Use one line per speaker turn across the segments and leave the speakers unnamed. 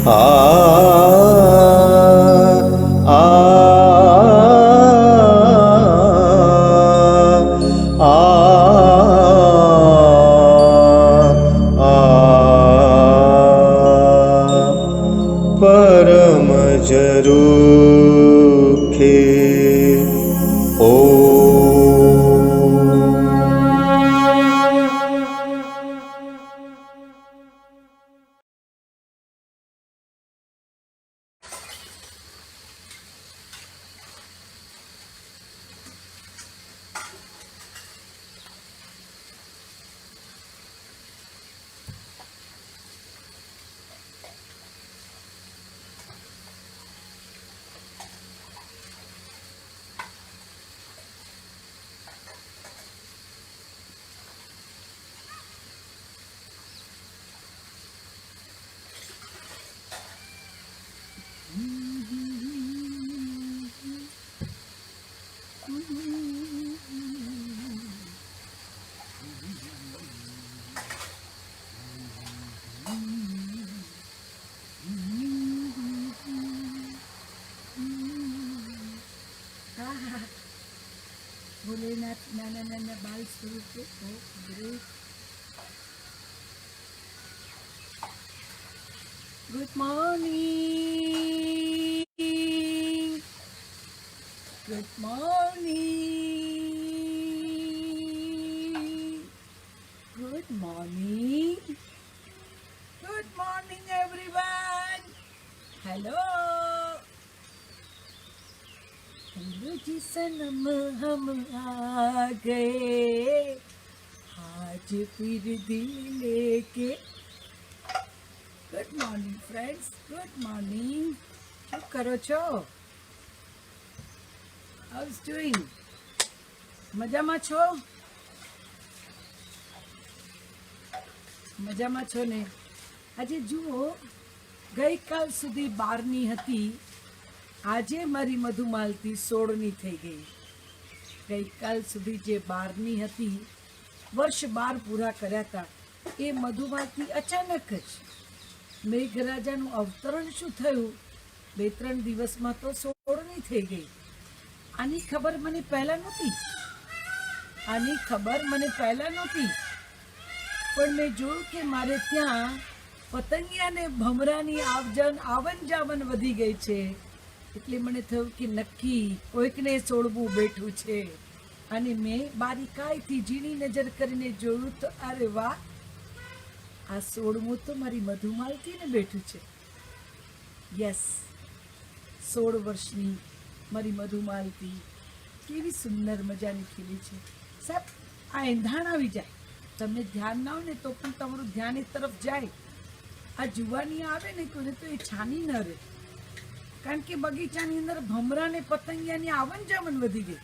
आ आ परम जरूखे ओ ભોલેનાથ નાના નાના બાલ સ્વરૂપે great. Good morning, good morning, good morning, good morning everyone. Hello hello जी सनम हम आ गए आज फिर दिल लेके. Good morning friends, good morning. શું કરો છો? How is doing? મજામાં છો? મજામાં છો ને? આજે જુઓ, ગઈકાલ સુધી 12ની હતી, આજે મારી મધુમાલતી 16ની થઈ ગઈ. ગઈકાલ સુધી જે 12ની હતી, વર્ષ 12 પૂરા કર્યા હતા, એ મધુમાલતી અચાનક જ મેઘરાજાનું અવતરણ શું થયું, 2-3 દિવસમાં તો 16ની થઈ ગઈ. આની ખબર મને પહેલાં નહોતી, પણ મેં જોયું કે મારે ત્યાં પતંગિયા ને ભમરાની આવન જાવન વધી ગઈ છે. એટલે મને થયું કે નક્કી કોઈકને સોડવું બેઠું છે. અને મેં બારીકાઈથી ઝીણી નજર કરીને જોયું તો અરે વાહ, આ સોડવું તો મારી મધુમાલતીને બેઠું છે. યસ, 16 વર્ષની મારી મધુમાલતી કેવી સુંદર મજાની ખીલી છે. સાહેબ, આ એંધાણ આવી જાય, તમને ધ્યાન ના હોય ને તો પણ તમારું ધ્યાન એ તરફ જાય. આ જુવાની આવે ને કોઈને તો એ છાની ન રહે, કારણ કે બગીચાની અંદર ભમરા ને પતંગિયાની આવન જાવન વધી ગઈ.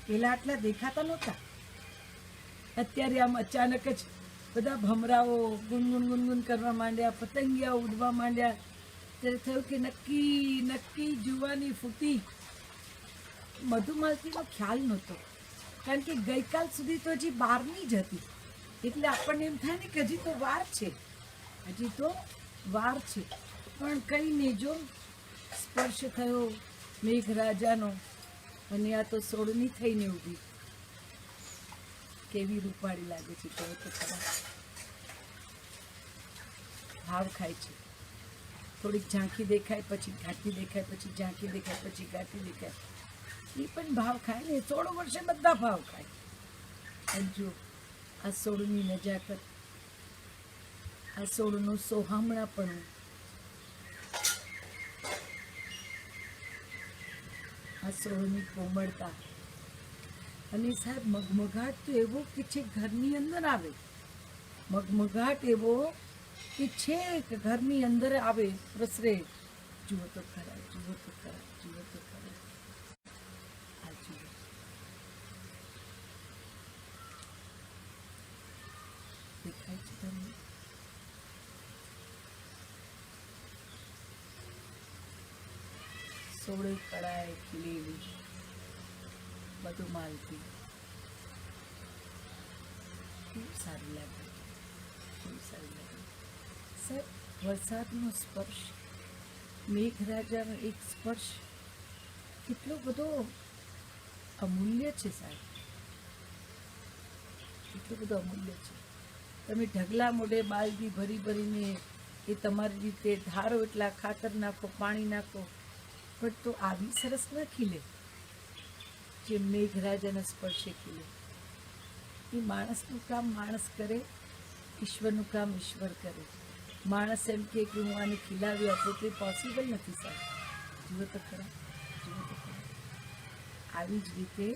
પેલા આટલા દેખાતા નહોતા, અત્યારે આમ અચાનક જ બધા ભમરાઓ ગુનગુન કરવા માંડ્યા, પતંગિયાઓ ઉડવા માંડ્યા. ત્યારે થયું કે નક્કી જુવાની ફૂટી. મધુમાલતીનો ખ્યાલ નહોતો, કારણ કે ગઈકાલ સુધી તો હજી 12ની જ હતી. એટલે આપણને એમ થાય ને કે હજી તો વાર છે. પણ કઈ નહીં, જો સ્પર્શ થયો મેઘરાજાનો અને આ તો 16ની થઈને ઊભી. કેવી રૂપાળી લાગે છે, કહો તો ખરા. ભાવ ખાય છે, થોડીક ઝાંખી દેખાય, પછી ઘાટી દેખાય, પછી ઝાંખી દેખાય, પછી ઘાટી દેખાય. એ પણ ભાવ ખાય ને. 16 વર્ષે બધા ભાવ ખાય. અને જો આ 16ની નજાકત, આ 16નું સોહામણાપણું, આ 16ની કોમળતા. અને સાહેબ, મગમગાટ તો એવો કે છે ઘરની અંદર આવે, મગમગાટ એવો કે છે કે ઘરની અંદર આવે, પ્રસરે. જુઓ તો ખરા, જુઓ તો ખરા, જુઓ તો ખરા. આ જુઓ, દેખાય છે તમને? સોળે કળાએ ખીલેલી મધુમાલતી ખૂબ સારી લાગે, ખૂબ સારી લાગે. સાહેબ, વરસાદનો સ્પર્શ, મેઘરાજાનો એક સ્પર્શ કેટલો બધો અમૂલ્ય છે સાહેબ, કેટલો બધો અમૂલ્ય છે. તમે ઢગલા મોઢે બાલદી ભરી ભરીને એ તમારી રીતે ધારો એટલા ખાતર નાખો, પાણી નાખો, પણ તો આવી સરસ ન ખીલે જે મેઘરાજાના સ્પર્શે ખીલે. એ માણસનું કામ માણસ કરે, ઈશ્વરનું કામ ઈશ્વર કરે. માણસ એમ કે હું આને ખીલાવી આપું તો એ પોસિબલ નથી સાહેબ. જુઓ તો ખરા, જુઓ તો ખરા. આવી જ રીતે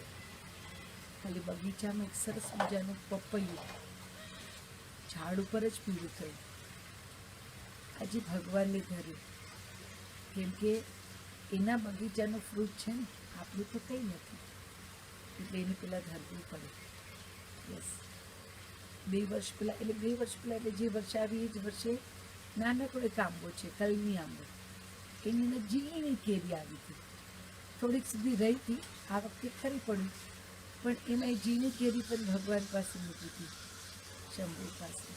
ખાલી બગીચામાં એક સરસ મજાનું પપૈયું ઝાડ ઉપર જ પીળું થયું, આજે ભગવાનને ધર્યું, કેમ કે એના બગીચાનું ફ્રૂટ છે ને, આપણું તો કંઈ નથી, એટલે એને પેલા ધરવું પડે. યસ, 2 વર્ષ પહેલાં એટલે જે વર્ષે આવી એ જ વર્ષે નાનકડો એક આંબો છે, કલમી આંબો, એની અંદર ઝીણી કેરી આવી હતી, થોડીક સુધી રહી હતી, આ વખતે ખરી પડી, પણ એમાં એ ઝીણી કેરી પણ ભગવાન પાસે મૂકી હતી, શંભુ પાસે.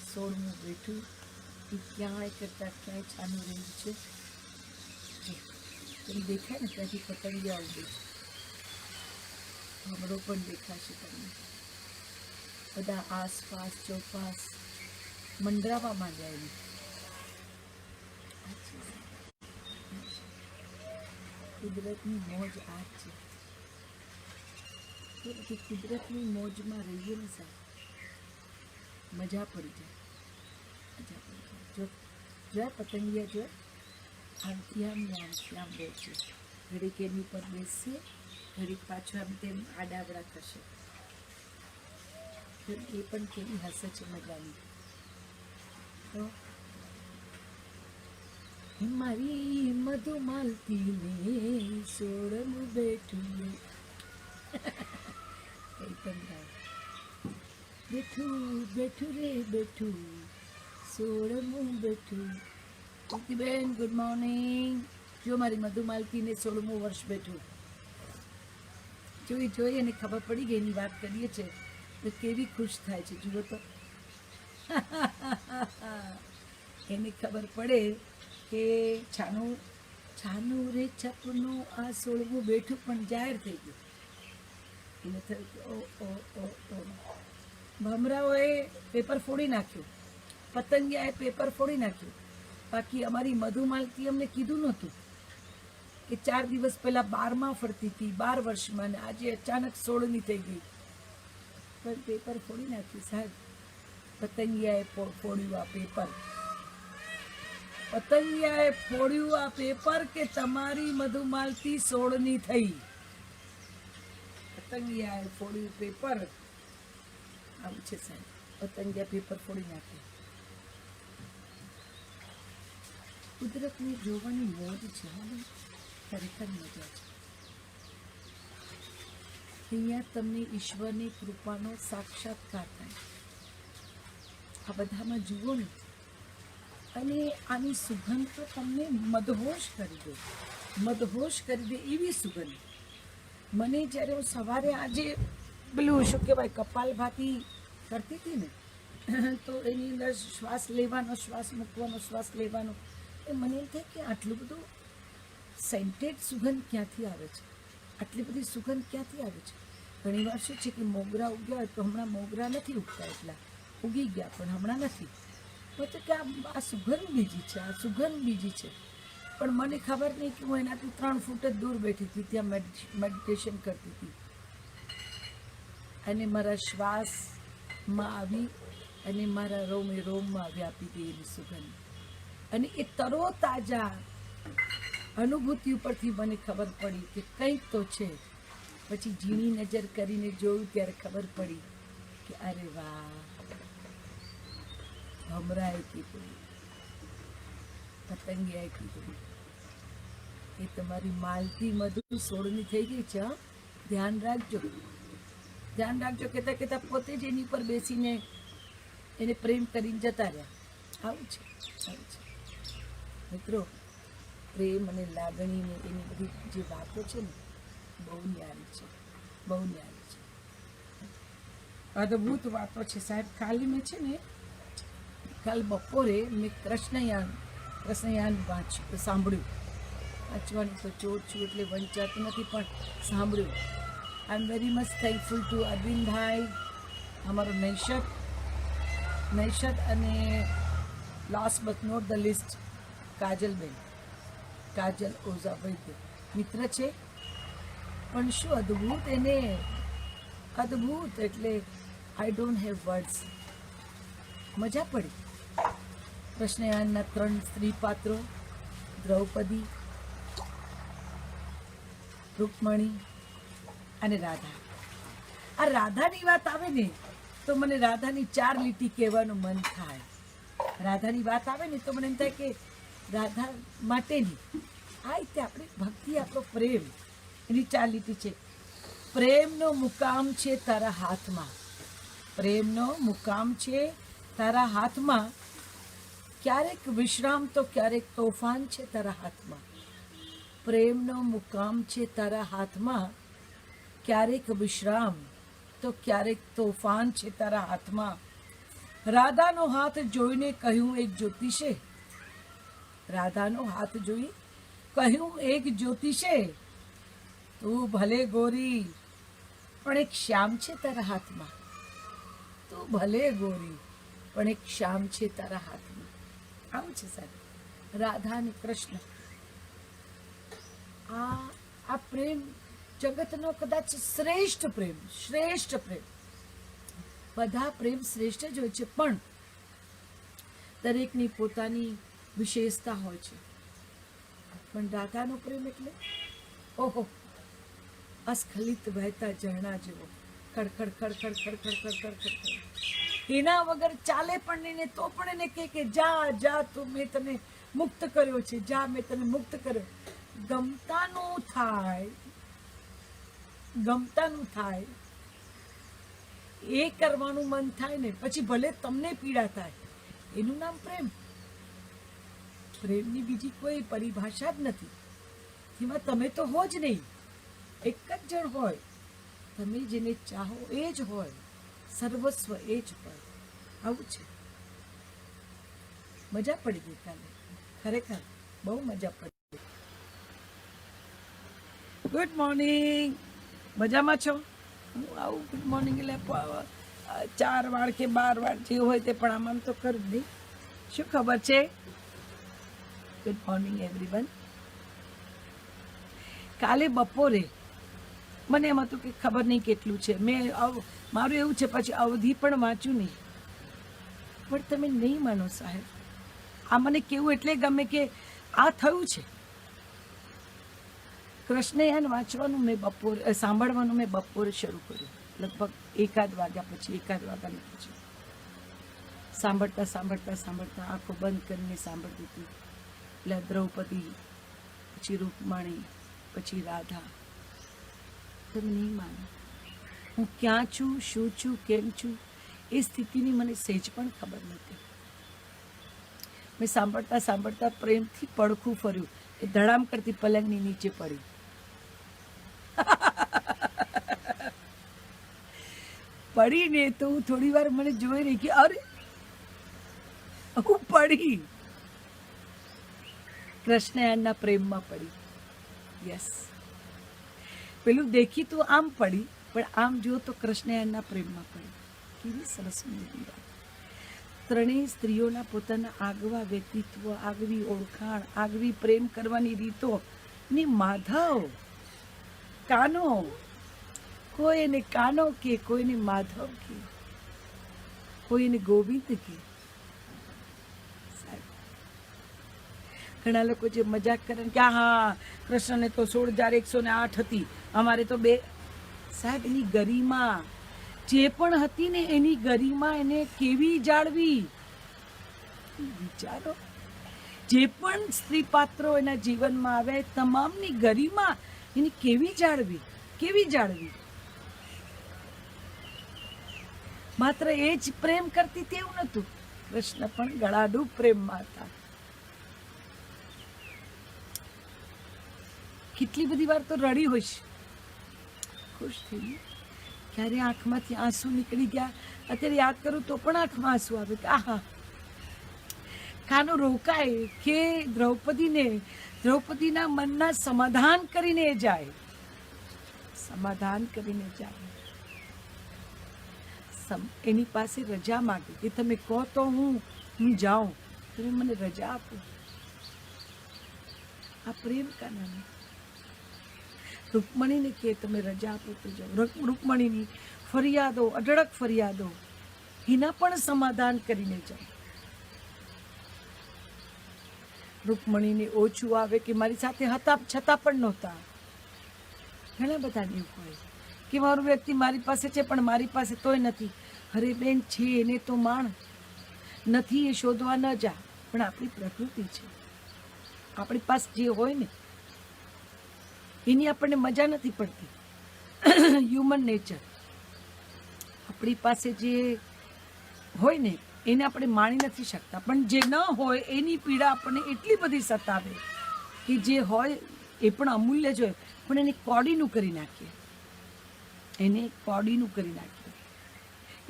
16મું બેઠું એ ક્યાંય કરતાં ક્યાંય છાનું રહ્યું છે. તમને દેખાય ને ત્યાંથી પતંગિયા ઉડે છે, ભમરો પણ દેખાશે તમને. બધા આસપાસ ચોપાસ મંડરાવા માંડ્યા એની. કુદરતની મોજ આ જ છે કે કુદરતની મોજમાં રહીએ ને સાહેબ, મજા પડી જાય, મજા પડી જાય. જો પતંગિયા જો આમથી આમ રહે છે, ઘડીક એની ઉપર બેસશે, ઘડીક પાછું આમ તેમ આડાવડા થશે, એ પણ કેવી હસે છે મજાની. તો મારી મધુમાલતીને સોળમું બેઠું કઈ પણ ગાય, બેઠું બેઠું રે બેઠું, સોળમું બેઠું. બેન ગુડ મોર્નિંગ. જો મારી મધુમાલતીને 16મું વર્ષ બેઠું, જોઈ એને ખબર પડી ગઈ, એની વાત કરીએ છે તો કેવી ખુશ થાય છે. જુઓ તો એને ખબર પડે કે છાનું રે છપનું આ 16મું બેઠું પણ જાહેર થઈ ગયું. એને થયું કે ઓ ભમરાઓએ પેપર ફોડી નાખ્યું, પતંગિયાએ પેપર ફોડી નાખ્યું, બાકી અમારી મધુમાલતી અમને કીધું નહોતું કે 4 દિવસ પહેલાં 12માં ફરતી હતી, 12 વર્ષમાં, ને આજે અચાનક 16ની થઈ ગઈ, પણ પેપર ફોડી નાખ્યું સાહેબ. પતંગિયાએ ફોડ્યું આ પેપર, પતંગિયાએ ફોડ્યું આ પેપર કે તમારી મધુમાલતી 16ની થઈ. પતંગિયાએ ફોડ્યું પેપર, આવું છે સાહેબ, પતંગિયા પેપર ફોડી નાખે. કુદરતને જોવાની મોજ છે, ખરેખર મજા છે. અહીંયા તમને ઈશ્વરની કૃપાનો સાક્ષાત્કાર થાય. આ બધામાં જુઓ ને, અને આની સુગંધ તો તમને મદહોશ કરી દે, મદહોશ કરી દે એવી સુગંધ. મને જ્યારે હું સવારે આજે પેલું શું કહેવાય કપાલભાતિ કરતી હતી ને, તો એની અંદર શ્વાસ લેવાનો, શ્વાસ મૂકવાનો, શ્વાસ લેવાનો, એ મને એમ થાય કે આટલું બધું સેન્ટેડ સુગંધ ક્યાંથી આવે છે, આટલી બધી સુગંધ ક્યાંથી આવે છે. ઘણી વાર શું છે કે મોગરા ઉગ્યા હોય તો હમણાં મોગરા નથી ઉગતા, એટલા ઉગી ગયા પણ હમણાં નથી, તો કે આ સુગંધ બીજી છે, આ સુગંધ બીજી છે. પણ મને ખબર નહીં કે હું એનાથી 3 ફૂટ જ દૂર બેઠી હતી, ત્યાં મેડિટેશન કરતી હતી, અને મારા શ્વાસમાં આવી અને મારા રોમમાં વ્યાપી ગઈ એની સુગંધ. અને એ તરોતાજા અનુભૂતિ ઉપરથી મને ખબર પડી કે કંઈક તો છે. પછી ઝીણી નજર કરીને જોયું ત્યારે ખબર પડી કે અરે વાહ, ભમરાએ કીધું, પતંગિયાએ કીધું કે તમારી માલતી મધુ 16ની થઈ ગઈ છે, ધ્યાન રાખજો, ધ્યાન રાખજો. કહેતા કહેતા પોતે જ એની ઉપર બેસીને એને પ્રેમ કરીને જતા રહ્યા. આવું છે, આવું છે મિત્રો. પ્રેમ અને લાગણીને એની બધી જે વાતો છે ને, બહુ ન્યારી છે, બહુ ન્યારી છે. અદ્ભુત વાતો છે સાહેબ. કાલે મેં છે ને કાલ બપોરે મેં કૃષ્ણયાન સાંભળ્યું. વાંચવાની તો ચોર છું એટલે વંચાતું નથી, પણ સાંભળ્યું. I am very much thankful to અરવિંદભાઈ, અમારો નૈશદ અને last but not the least Kajal Oza Vaidya મિત્ર છે. પણ શું અદ્ભુત અદ્ભુત એટલે આઈ ડોન્ટ હેવ વર્ડ્સ. મજા પડી. કૃષ્ણયાનના 3 સ્ત્રી પાત્રો, દ્રૌપદી, રૂકમણી અને રાધા. આ રાધાની વાત આવે ને તો મને રાધાની 4 લીટી કહેવાનું મન થાય. રાધાની વાત આવે ને તો મને એમ થાય કે રાધા માટેની આ રીતે આપણી ભક્તિ, આપણો પ્રેમ, એની 4 લીટી છે. પ્રેમનો મુકામ છે તારા હાથમાં, પ્રેમનો મુકામ છે તારા હાથમાં, ક્યારેક વિશ્રામ તો ક્યારેક તોફાન છે તારા હાથમાં. પ્રેમનો મુકામ છે તારા હાથમાં, ક્યારેક વિશ્રામ તો ક્યારેક તોફાન છે તારા હાથમાં. રાધાનો હાથ જોઈને કહ્યું એક જ્યોતિષે, રાધાનો હાથ જોઈ કહ્યું એક જ્યોતિષે, તું ભલે ગોરી પણ એક શ્યામ છે તારા હાથમાં, તું ભલે ગોરી પણ એક શ્યામ છે તારા હાથમાં. આવું છે સાહેબ રાધા અને કૃષ્ણ. આ પ્રેમ જગતનો કદાચ શ્રેષ્ઠ પ્રેમ. બધા પ્રેમ શ્રેષ્ઠ જ હોય છે, પણ દરેકની પોતાની વિશેષતા હોય છે. પણ રાધાનો પ્રેમ એટલે ઓહો, અસ્ખલિત વહેતા ઝરણા જેવો, ખડખડ ખડખડ ખડખડ ખડખડ ખડખડ. એના વગર ચાલે પણ નહીં ને તો પણ એને કહે કે જા જા, તું મેં તને મુક્ત કર્યો છે, જા મેં તને મુક્ત કર્યો. ગમતાનું થાય એ કરવાનું મન થાય ને, પછી ભલે તમને પીડા થાય. એનું નામ પ્રેમ. પ્રેમની બીજી કોઈ પરિભાષા જ નથી. એમાં તમે તો હો જ નહીં, એક જ જણ હોય. તમે જેને ચાહો એ જ હોય, સર્વસ્વ એ જ હોય. આવું છે. મજા પડી ગઈ કાલે, ખરેખર બહુ મજા પડી. Good morning. મજામાં છો? હું આવું ગુડ મોર્નિંગ એટલે 4 વાર કે 12 વાર જે હોય તે, પણ આમ તો કરું જ નહીં. શું ખબર છે? Good morning everyone. કાલે બપોરે મને એમ હતું કે ખબર નહીં કેટલું છે, મારું એવું છે, પછી અવધિ પણ વાંચ્યું નહીં. પણ તમે નહીં માનો સાહેબ, આ મને કેવું એટલે ગમે કે આ થયું છે. કૃષ્ણયાન વાંચવાનું સાંભળવાનું મેં બપોરે શરૂ કર્યું, લગભગ 1 વાગ્યા પછી સાંભળતા આંખો બંધ કરીને સાંભળતી હતી. એટલે દ્રૌપદી, પછી રૂકમણી, પછી રાધા. તમે નહીં માનો, હું ક્યાં છું, શું છું, કેમ છું, એ સ્થિતિની મને સહેજ પણ ખબર નથી. મેં સાંભળતા પ્રેમથી પડખું ફર્યું, એ ધડામ કરતી પલંગની નીચે પડી. પડીને તો હું થોડી વાર મને જોઈ રહી કે અરે હું પડી. કૃષ્ણયાનના પ્રેમમાં પડી. યસ, પેલું દેખીતું આમ પડી, પણ આમ જો તો કૃષ્ણયાનના પ્રેમમાં પડી. કેવી સરસ મોટી વાત. 3 સ્ત્રીઓના પોતાના આગવા વ્યક્તિત્વ, આગવી ઓળખાણ, આગવી પ્રેમ કરવાની રીતો ને માધવ, કાનો, કોઈ એને કાનો કે, કોઈને માધવ કે, કોઈને ગોવિંદ કે. ઘણા લોકો જે મજાક કરે કે હા કૃષ્ણને તો 16,108 હતી, અમારે તો 2. સાહેબ એની ગરિમા જે પણ હતી ને, એની ગરિમા એને કેવી જાળવી. વિચારો, જે પણ સ્ત્રી પાત્રો એના જીવનમાં આવ્યા તમામની ગરિમા એની કેવી જાળવી. માત્ર એ જ પ્રેમ કરતી તેવું નતું, કૃષ્ણ પણ ગળાડૂબ પ્રેમમાં હતા. કેટલી બધી વાર તો રડી હોઈશ, ખુશ થઈ, ક્યારે આંખમાંથી આંસુ નીકળી ગયા. અત્યારે યાદ કરું તો પણ આંખમાં આંસુ આવે કે આહા, કાનો રોકાય કે દ્રૌપદીના મનના સમાધાન કરીને જાય, સમાધાન કરીને જાય. એની પાસે રજા માંગે કે તમે કહો તો હું જાઉં, તમે મને રજા આપો. આ પ્રેમ કાનાને રૂકમણીને કે તમે રજા આપો તો જાઓ. રૂકમણીની ફરિયાદો, અઢળક ફરિયાદો, એના પણ સમાધાન કરીને જાઓ. રૂકમણીને ઓછું આવે કે મારી સાથે હતા છતાં પણ નહોતા. ઘણા બધા એવું હોય કે મારું વ્યક્તિ મારી પાસે છે પણ મારી પાસે તોય નથી. અરે બેન, છે એને તો માણ, નથી એ શોધવા ન જા. પણ આપણી પ્રકૃતિ છે, આપણી પાસે જે હોય ને એની આપણને મજા નથી પડતી. હ્યુમન નેચર, આપણી પાસે જે હોય ને એને આપણે માણી નથી શકતા. પણ જે ન હોય એની પીડા આપણને એટલી બધી સતાવે કે જે હોય એ પણ અમૂલ્ય જ હોય પણ એને કોડીનું કરી નાખીએ, એને કોડીનું કરી નાખીએ.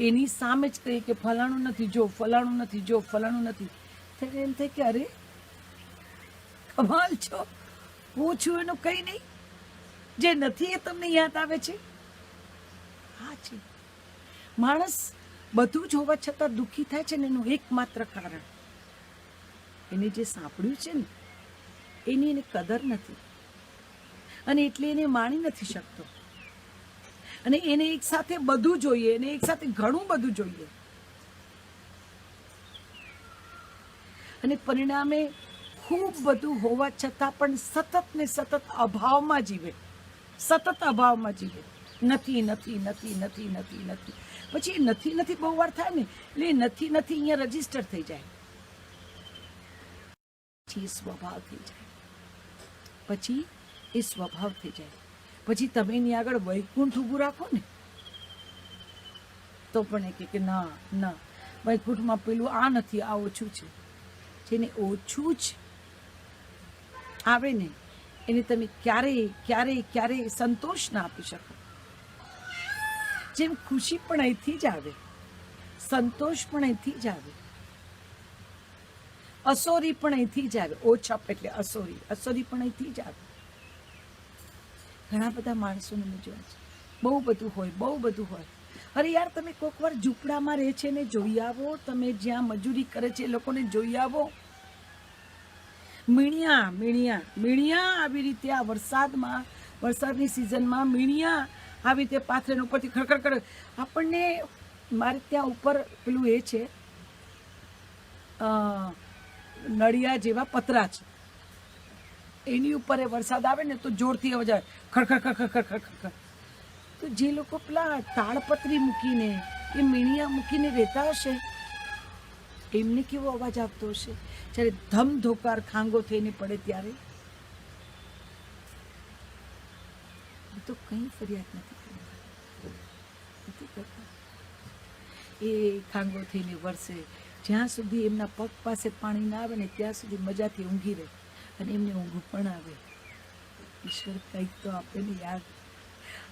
એની સામે જ કહીએ કે ફલાણું નથી જો, ફલાણું નથી જો, ફલાણું નથી. ત્યારે એમ થાય કે અરે કમાલ છો, હું છું એનું કંઈ નહીં, જે નથી એ તમને યાદ આવે છે. હા છે, માણસ બધું જ હોવા છતાં દુઃખી થાય છે ને એનું એકમાત્ર કારણ એને જે સાંભળ્યું છે ને એની એને કદર નથી અને એટલે એને માણી નથી શકતો. અને એને એક સાથે બધું જોઈએ, એને એક સાથે ઘણું બધું જોઈએ અને પરિણામે ખૂબ બધું હોવા છતાં પણ સતત ને સતત અભાવમાં જીવે, સતત અભાવમાં જીવે. નથી નથી નથી નથી નથી નથી. પછી એ નથી નથી બહુ વાર થાય ને એટલે એ નથી નથી અહીંયા રજીસ્ટર થઈ જાય, પછી એ સ્વભાવ થઈ જાય, પછી એ સ્વભાવ થઈ જાય. પછી તમે એની આગળ વૈકુંઠ ઊભું રાખો ને તો પણ એ કે ના ના, વૈકુંઠમાં પેલું આ નથી, આ ઓછું છે. જેને ઓછું જ આવે ને એને તમે ક્યારેય ક્યારેય ક્યારેય સંતોષ ના આપી શકો. જેમ ખુશી પણ અહીંથી જ આવે, સંતોષ પણ અહીંથી જ આવે, અસોરી પણ અહીંથી જ આવે. ઓછપ એટલે અસોરી, અસોરી પણ અહીંથી જ આવે. ઘણા બધા માણસોને મેં જોયા છે, બહુ બધું હોય, બહુ બધું હોય. અરે યાર, તમે કોઈક વાર ઝૂંપડામાં રહે છે ને જોઈ આવો, તમે જ્યાં મજૂરી કરે છે એ લોકોને જોઈ આવો. મીણિયા મીણિયા મીણિયા આવી રીતે આ વરસાદમાં, વરસાદની સિઝનમાં મીણિયા આવી રીતે પાથરેને ઉપરથી ખડખડ ખડ. આપણને મારે ત્યાં ઉપર પેલું એ છે નળિયા જેવા પતરા છે, એની ઉપર એ વરસાદ આવે ને તો જોરથી અવાજ આવે, ખડખડ ખડખડ ખડખડ ખડખડ. તો જે લોકો પેલા તાળપત્રી મૂકીને એ મીણિયા મૂકીને રહેતા હશે એમને કેવો અવાજ આવતો હશે જ્યારે ધમધોકાર ખાંગો થઈને પડે ત્યારે. તો કંઈ ફરિયાદ નથી કરતા. એ ખાંગો થઈને વરસે, જ્યાં સુધી એમના પગ પાસે પાણી ના આવે ને ત્યાં સુધી મજાથી ઊંઘી રહે અને એમને ઊંઘ પણ આવે. ઈશ્વર કંઈક તો આપે ને યાર,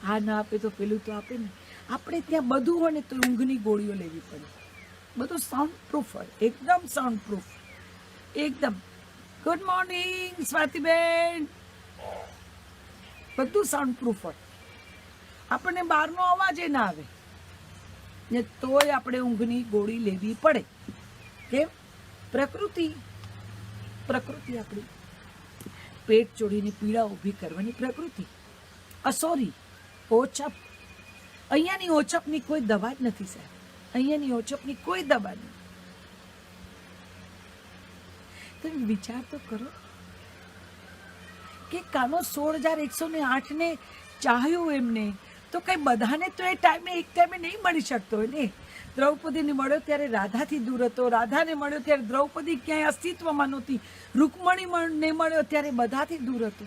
આ ના આપે તો પેલું તો આપે ને. આપણે ત્યાં બધું હોય ને તો ઊંઘની ગોળીઓ લેવી પડે. બધું સાઉન્ડ પ્રૂફ હોય, એકદમ સાઉન્ડ પ્રૂફ, એકદમ. ગુડ મોર્નિંગ સ્વાતિબેન, બધું સાઉન્ડ પ્રૂફ હોય. આપણને બહારનો અવાજ એ ના આવે ને તોય આપણે ઊંઘની ગોળી લેવી પડે. કેમ? પ્રકૃતિ આપણી પેટ ચોડીને પીડા ઊભી કરવાની પ્રકૃતિ. અસોરી, ઓછપ. અહીંયાની ઓછપની કોઈ દવા જ નથી સાહેબ, અહીંયાની ઓછપની કોઈ દવા નહીં. તમે વિચાર તો કરો કે કાનો 16,108 ને ચાહ્યું એમને તો કઈ બધાને તો એ ટાઈમે એક ટાઈમે નહીં મળી શકતો હોય ને. દ્રૌપદીને મળ્યો ત્યારે રાધાથી દૂર હતો, રાધાને મળ્યો ત્યારે દ્રૌપદી ક્યાંય અસ્તિત્વમાં નહોતી, રૂકમણીને મળ્યો ત્યારે બધાથી દૂર હતો.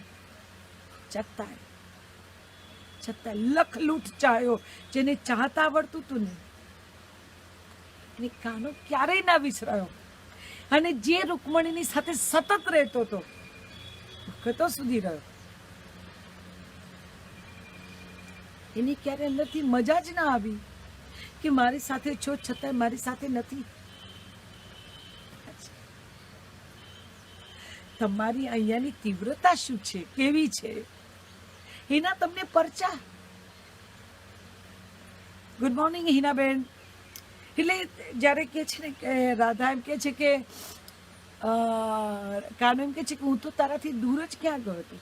છતાં લખલૂટ ચાહ્યો, જેને ચાહતા આવડતું હતું ને એને કાનો ક્યારેય ના વિસરાયો. અને જે રૂકમણીની સાથે સતત રહેતો હતો વખતો સુધી રહ્યો. એની ક્યારે અંદરથી મજા જ ના આવી કે મારી સાથે છો છતાં મારી સાથે નથી. તમારી અહીંયાની તીવ્રતા શું છે, કેવી છે, એના તમને પરચા. ગુડ મોર્નિંગ હિનાબેન. એટલે જ્યારે કે છે ને કે રાધા એમ કે છે કે કાનો એમ કે છે કે હું તો તારાથી દૂર જ ક્યાં ગયો હતો,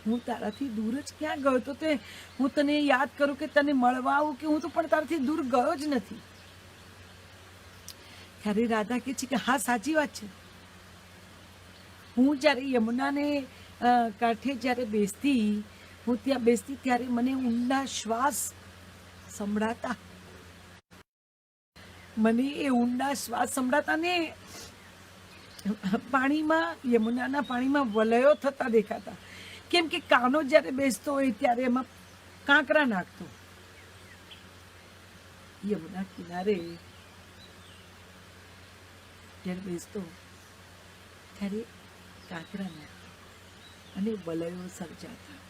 હું તારાથી દૂર જ ક્યાં ગયો હતો, તે હું તને યાદ કરું કે તને મળવા આવું કે હું તો પણ તારાથી દૂર ગયો જ નથી. ત્યારે રાધા કે છે કે હા સાચી વાત છે. હું જ્યારે યમુનાને કાંઠે જ્યારે બેસતી, હું ત્યાં બેસતી ત્યારે મને ઊંડા શ્વાસ સંભળાતા, મને એ ઊંડા શ્વાસ સંભળાતા ને પાણીમાં, યમુનાના પાણીમાં વલયો થતા દેખાતા. કેમ કે કાનો જ્યારે બેસતો હોય ત્યારે એમાં કાંકરા નાખતો, યમુના કિનારે જ્યારે બેસતો ત્યારે કાંકરા નાખતો અને વલયો સર્જાતા.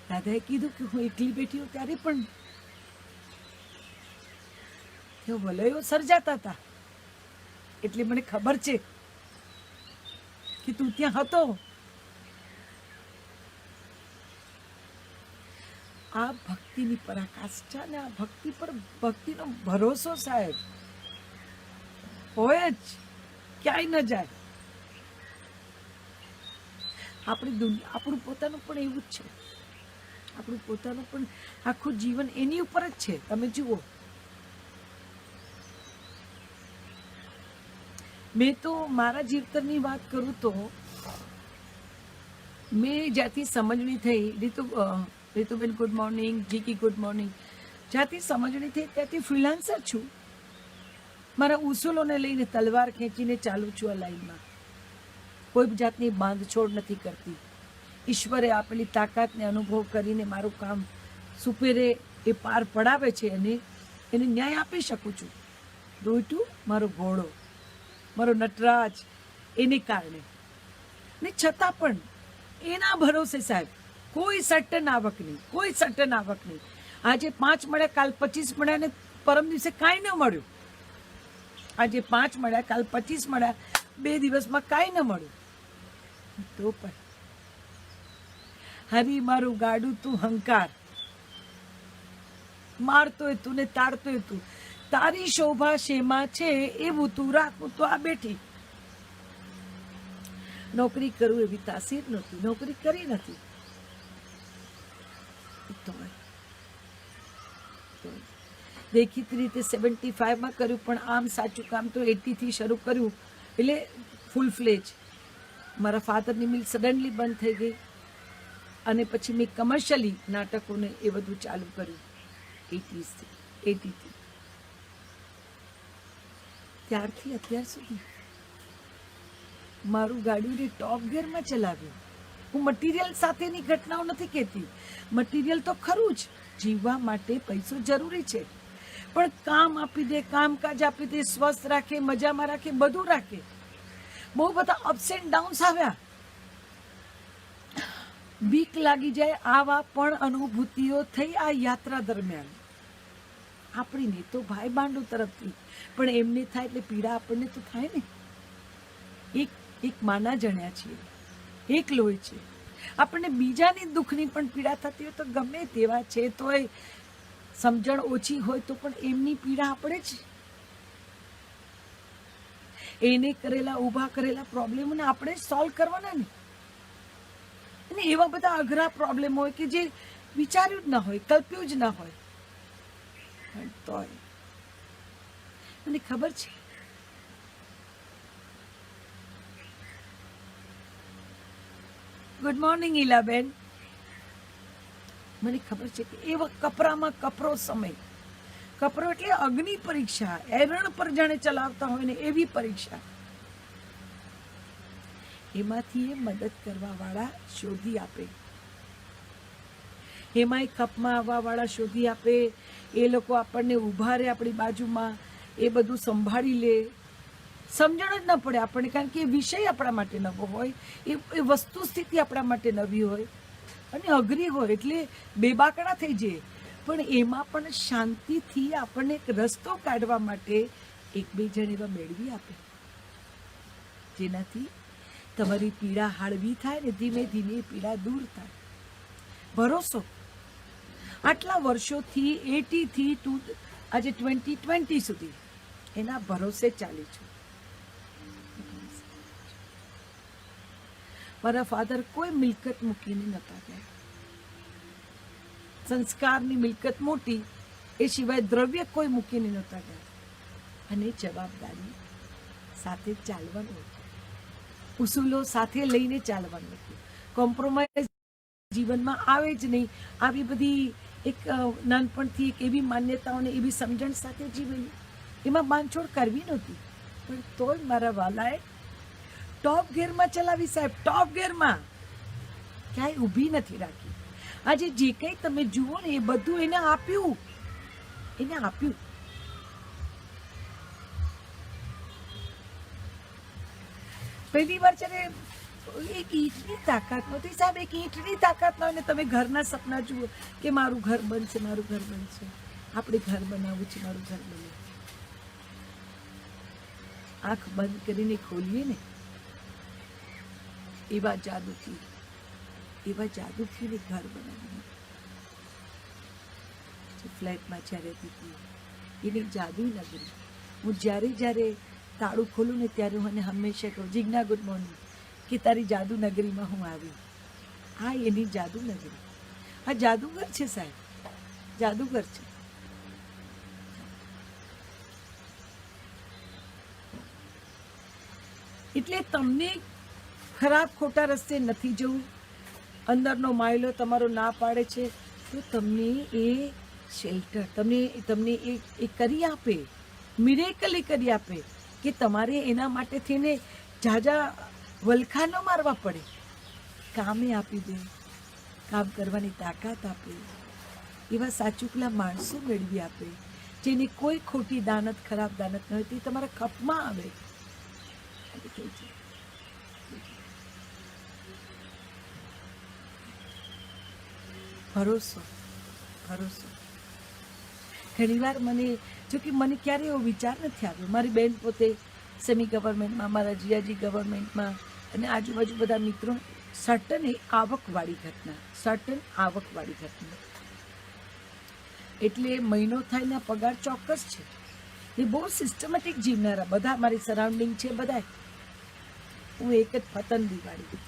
દાદાએ કીધું કે હું એકલી બેઠી હોઉં ત્યારે પણ વલયો સર્જાતા હતા. એટલે મને ખબર છે કે તું ત્યાં હતો. આ ભક્તિની પરાકાષ્ઠા ને આ ભક્તિ પર ભક્તિનો ભરોસો સાહેબ હોય જ, ક્યાંય ન જાય. આપણી દુનિયા, આપણું પોતાનું પણ એવું જ છે. આપણું પોતાનું પણ આખું જીવન એની ઉપર જ છે. તમે જુઓ, મેં તો મારા જીવતરની વાત કરું તો મેં જ્યાંથી સમજણી થઈ, રીતુબેન ગુડ મોર્નિંગ, જીકી ગુડ મોર્નિંગ, જ્યાંથી સમજણી થઈ ત્યાંથી ફ્રીલાન્સર છું. મારા ઉસૂલોને લઈને તલવાર ખેંચીને ચાલુ છું આ લાઈનમાં. કોઈ જાતની બાંધછોડ નથી કરતી. ઈશ્વરે આપેલી તાકાતને અનુભવ કરીને મારું કામ સુપેરે એ પાર પડાવે છે અને એને ન્યાય આપી શકું છું. દોઈટું મારો ઘોડો, મારો નટરાજ, એને કારણે. ને છતાં પણ એના ભરોસે સાહેબ કોઈ સટન આવક નહીં, કોઈ સટન આવક નહીં. આજે 5 મળ્યા, કાલ 25 મળ્યા ને પરમ દિવસે કાંઈ ન મળ્યું. આજે 5 મળ્યા, કાલ 25 મળ્યા, 2 દિવસમાં કાંઈ ન મળ્યું. તો પણ હરી મારું ગાડું તું હંકાર, મારતોય તું ને તારતોય તું, તારી શોભા શેમાં છે એવું તું રાખું તો આ બેઠી. નોકરી કરું એવી તાસીર નહોતી, નોકરી કરી નથી. દેખીતી રીતે 75 કર્યું, પણ આમ સાચું કામ તો 80 થી શરૂ કર્યું. એટલે ફૂલ ફ્લેજ. મારા ફાધરની મિલ સડનલી બંધ થઈ ગઈ અને પછી મેં કમર્શિયલી નાટકોને એ બધું ચાલુ કર્યું 80 થી. ત્યારથી અત્યાર સુધી મારું ગાડીને ટોપ ગિયરમાં ચલાવ્યું. હું મટીરિયલ સાથેની ઘટનાઓ નથી કહેતી. મટીરિયલ તો ખરું જ, જીવવા માટે પૈસો જરૂરી છે, પણ કામ આપી દે, કામકાજ આપી દે, સ્વસ્થ રાખે, મજામાં રાખે, બધું રાખે. બહુ બધા અપ્સ એન્ડ ડાઉન્સ આવ્યા, બીક લાગી જાય, આવા પણ અનુભૂતિઓ થઈ આ યાત્રા દરમિયાન. આપણી ને તો ભાઈ બાંડુ તરફથી, પણ એમને થાય એટલે પીડા આપણને તો થાય ને. એક માના જણ્યા છીએ, એક લોહી છે. આપણને બીજાની દુઃખની પણ પીડા થતી હોય તો ગમે તેવા છે તોય સમજણ ઓછી હોય તો પણ એમની પીડા આપણે જ, એને કરેલા ઊભા કરેલા પ્રોબ્લેમોને આપણે જ સોલ્વ કરવાના ને. અને એવા બધા અઘરા પ્રોબ્લેમ હોય કે જે વિચાર્યું જ ના હોય, કલ્પ્યું જ ના હોય. તોય મને ખબર છે ગુડ મોર્નિંગ ઈલાબેન. મને ખબર છે કે એવા કપરામાં કપરો સમય, કપરો એટલે અગ્નિ પરીક્ષા, એરણ પર જાણે ચલાવતા હોય ને એવી પરીક્ષા. એમાંથી એ મદદ કરવા વાળા શોધી આપે, એમાંય કપમાં આવવા વાળા શોધી આપે. એ લોકો આપણને ઉભા રહે આપણી બાજુમાં, એ બધું સંભાળી લે. સમજણ જ ન પડે આપણને, કારણ કે એ વિષય આપણા માટે નવો હોય, એ વસ્તુ સ્થિતિ આપણા માટે નવી હોય. અને અઘરી હોય એટલે બેબાકડા થઈ જાય, પણ એમાં પણ શાંતિથી આપણને એક રસ્તો કાઢવા માટે એક બે જણ એવા મેળવી આપે, જેનાથી તમારી પીડા હળવી થાય ને ધીમે ધીમે પીડા દૂર થાય. ભરોસો આટલા વર્ષોથી 80 થી આજે 2020 સુધી એના ભરોસે ચાલી છું. મારા ફાધર કોઈ મિલકત મૂકીને નતા ગયા. સંસ્કારની મિલકત મોટી, એ સિવાય દ્રવ્ય કોઈ મૂકીને નતા ગયા. અને જવાબદારી સાથે ચાલવાનું હતું, ઉસૂલો સાથે લઈને ચાલવાનું હતું. કોમ્પ્રોમાઇઝ જીવનમાં આવે જ નહીં. આવી બધી એક નાનપણથી એક એવી માન્યતાઓને એવી સમજણ સાથે જીવેલી, એમાં બાંધછોડ કરવી નહોતી. પણ તોય મારા વાલાએ ટોપ ગિયરમાં ચલાવી સાહેબ, ટોપ ગિયરમાં ક્યાંય ઊભી નથી રાખી. આજે જે કંઈ તમે જુઓ ને એ બધું એને આપ્યું. પહેલી વાર જ્યારે એક ઈંટની તાકાત નહોતી સાહેબ, એક ઈંટની તાકાત ન હોય ને તમે ઘરના સપના જુઓ કે મારું ઘર બનશે, મારું ઘર બનશે, આપણે ઘર બનાવવું છે, મારું ઘર બને. આંખ બંધ કરીને ખોલીએ ને એવા જાદુથી ને ઘર બનાવ્યું. ફ્લેટમાં જ્યાં રહેતી હતી એની જાદુ નગરી. હું જ્યારે તાળું ખોલું ને ત્યારે હું હંમેશા કહું, જીજ્ઞા ગુડ મોર્નિંગ, કે તારી જાદુ નગરીમાં હું આવી. આ એની જાદુ નગરી. આ જાદુગર છે સાહેબ, જાદુગર છે. એટલે તમને ખરાબ ખોટા રસ્તે નથી જવું. અંદરનો માયલો તમારો ના પાડે છે તો તમને એ શેલ્ટર, તમને એ કરી આપે, મિરેકલ કરી આપે કે તમારે એના માટે થઈને જાજા વલખા ન મારવા પડે. કામે આપી દે, કામ કરવાની તાકાત આપે. એવા સાચુકલા માણસો મેળવી આપે જેને કોઈ ખોટી દાનત, ખરાબ દાનત ન હોય, તે તમારા ખપમાં આવે. ભરોસો. ઘણીવાર મને ક્યારે એવો વિચાર નથી આવ્યો. મારી બેન પોતે સેમી ગવર્મેન્ટમાં, મારા જીયાજી ગવર્મેન્ટમાં, અને આજુબાજુ બધા મિત્રો. સર્ટન આવકવાળી ઘટના એટલે મહિનો થાય ને પગાર ચોક્કસ છે. એ બહુ સિસ્ટમેટિક જીવનારા બધા મારી સરાઉન્ડિંગ છે બધા. હું એક જ પતન દિવાળી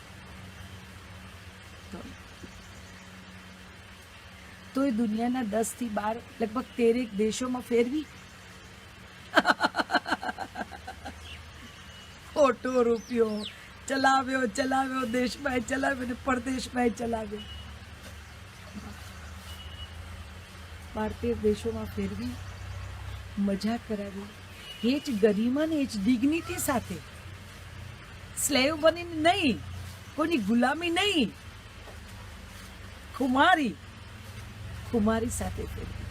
તો એ દુનિયાના 10 થી 12 લગભગ 13 દેશોમાં ફેરવી. ખોટો રૂપિયો ચલાવ્યો, દેશમાં ચલાવ્યો ને પરદેશમાં ચલાવ્યો. 12 દેશોમાં ફેરવી, મજા કરાવી. એ જ ગરિમા ને એ જ ડિગ્નિટી સાથે, સ્લેવ બનીને નહીં, કોઈની ગુલામી નહીં, કુમારી સાથે ફેરવી.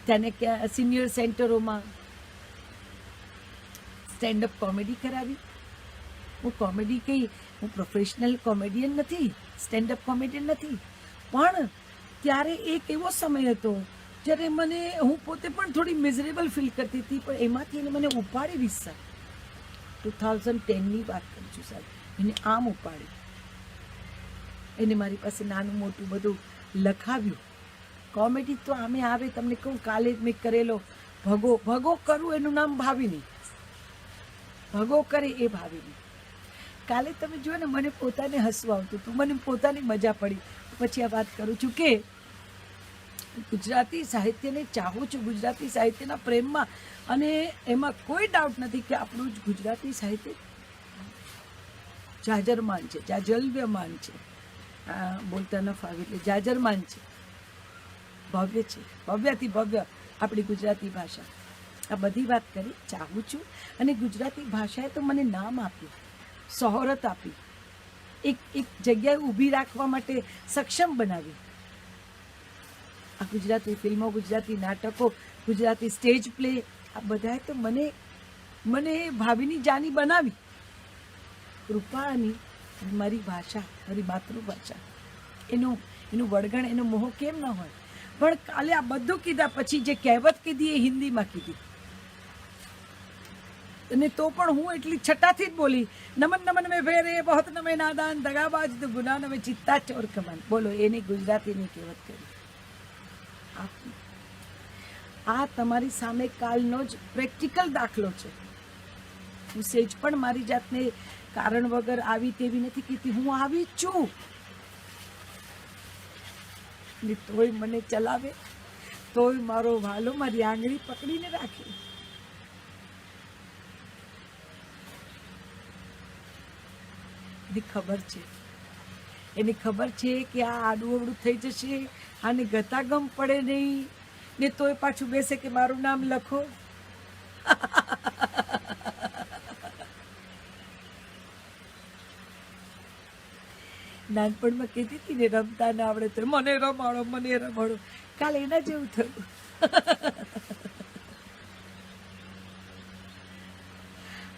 તેને ક્યાં સિનિયર સેન્ટરોમાં સ્ટેન્ડઅપ કોમેડી કરાવી. હું પ્રોફેશનલ કોમેડિયન નથી, સ્ટેન્ડઅપ કોમેડિયન નથી, પણ ત્યારે એક એવો સમય હતો જ્યારે હું પોતે પણ થોડી મિઝરેબલ ફીલ કરતી હતી, પણ એમાંથી એને મને ઉપાડી વિસા 2010ની વાત કરું છું સાહેબ. એને આમ ઉપાડી, એને મારી પાસે નાનું મોટું બધું લખાવ્યું. કોમેડી તો આમે આવે, તમને કહું, કાલે જ મેં કરેલો ભગો કરું એનું નામ ભાવિની, ભગો કરે એ ભાવિની. કાલે તમે જુઓ ને, મને પોતાને હસવું આવતું હતું, મને પોતાની મજા પડી. પછી આ વાત કરું છું કે ગુજરાતી સાહિત્યને ચાહું છું, ગુજરાતી સાહિત્યના પ્રેમમાં, અને એમાં કોઈ ડાઉટ નથી કે આપણું જ ગુજરાતી સાહિત્ય જાજરમાન છે, જાજલ્યમાન છે. બોલતા ન ફાવે એટલે જાજરમાન છે, ભવ્ય છે, ભવ્યથી ભવ્ય આપણી ગુજરાતી ભાષા. આ બધી વાત કરી ચાહું છું. અને ગુજરાતી ભાષાએ તો મને નામ આપ્યું, શહોરત આપી, એક જગ્યાએ ઊભી રાખવા માટે સક્ષમ બનાવી. આ ગુજરાતી ફિલ્મો, ગુજરાતી નાટકો, ગુજરાતી સ્ટેજ પ્લે, આ બધાએ તો મને ભાવિની જાની બનાવી. કૃપાની મારી ભાષા, મારી માતૃભાષા, એનું વળગણ, એનો મોહ કેમ ન હોય? પણ કાલે આ બધું કીધા પછી જે કહેવત કીધી એ હિન્દીમાં કીધી, અને તો પણ હું એટલી છટાથી જ બોલી, નમન નમન મેં ભેરે બહોત નમે નાદાન દગાબાજ તો ગુના નમે ચિત્તા ચોર કમન. બોલો, એની ગુજરાતીની કહેવત કરી. આ તમારી સામે કાલનો જ પ્રેક્ટિકલ દાખલો છે. હું સેજ પણ મારી જાતને કારણ વગર આવી તેવી નથી કીધી, હું આવી જ છું. ને તોય મને ચલાવે, તોય મારો વાલો મારી આંગળી પકડીને રાખે. એની ખબર છે કે આ આડું અવડું થઈ જશે, આને ગતાગમ પડે નહીં, ને તોય પાછું બેસે કે મારું નામ લખો. નાનપણમાં કહેતી હતી ને, રમતા ના આવડે તો મને રમાડો, મને રમાડો. કાલે એના જેવું થયું.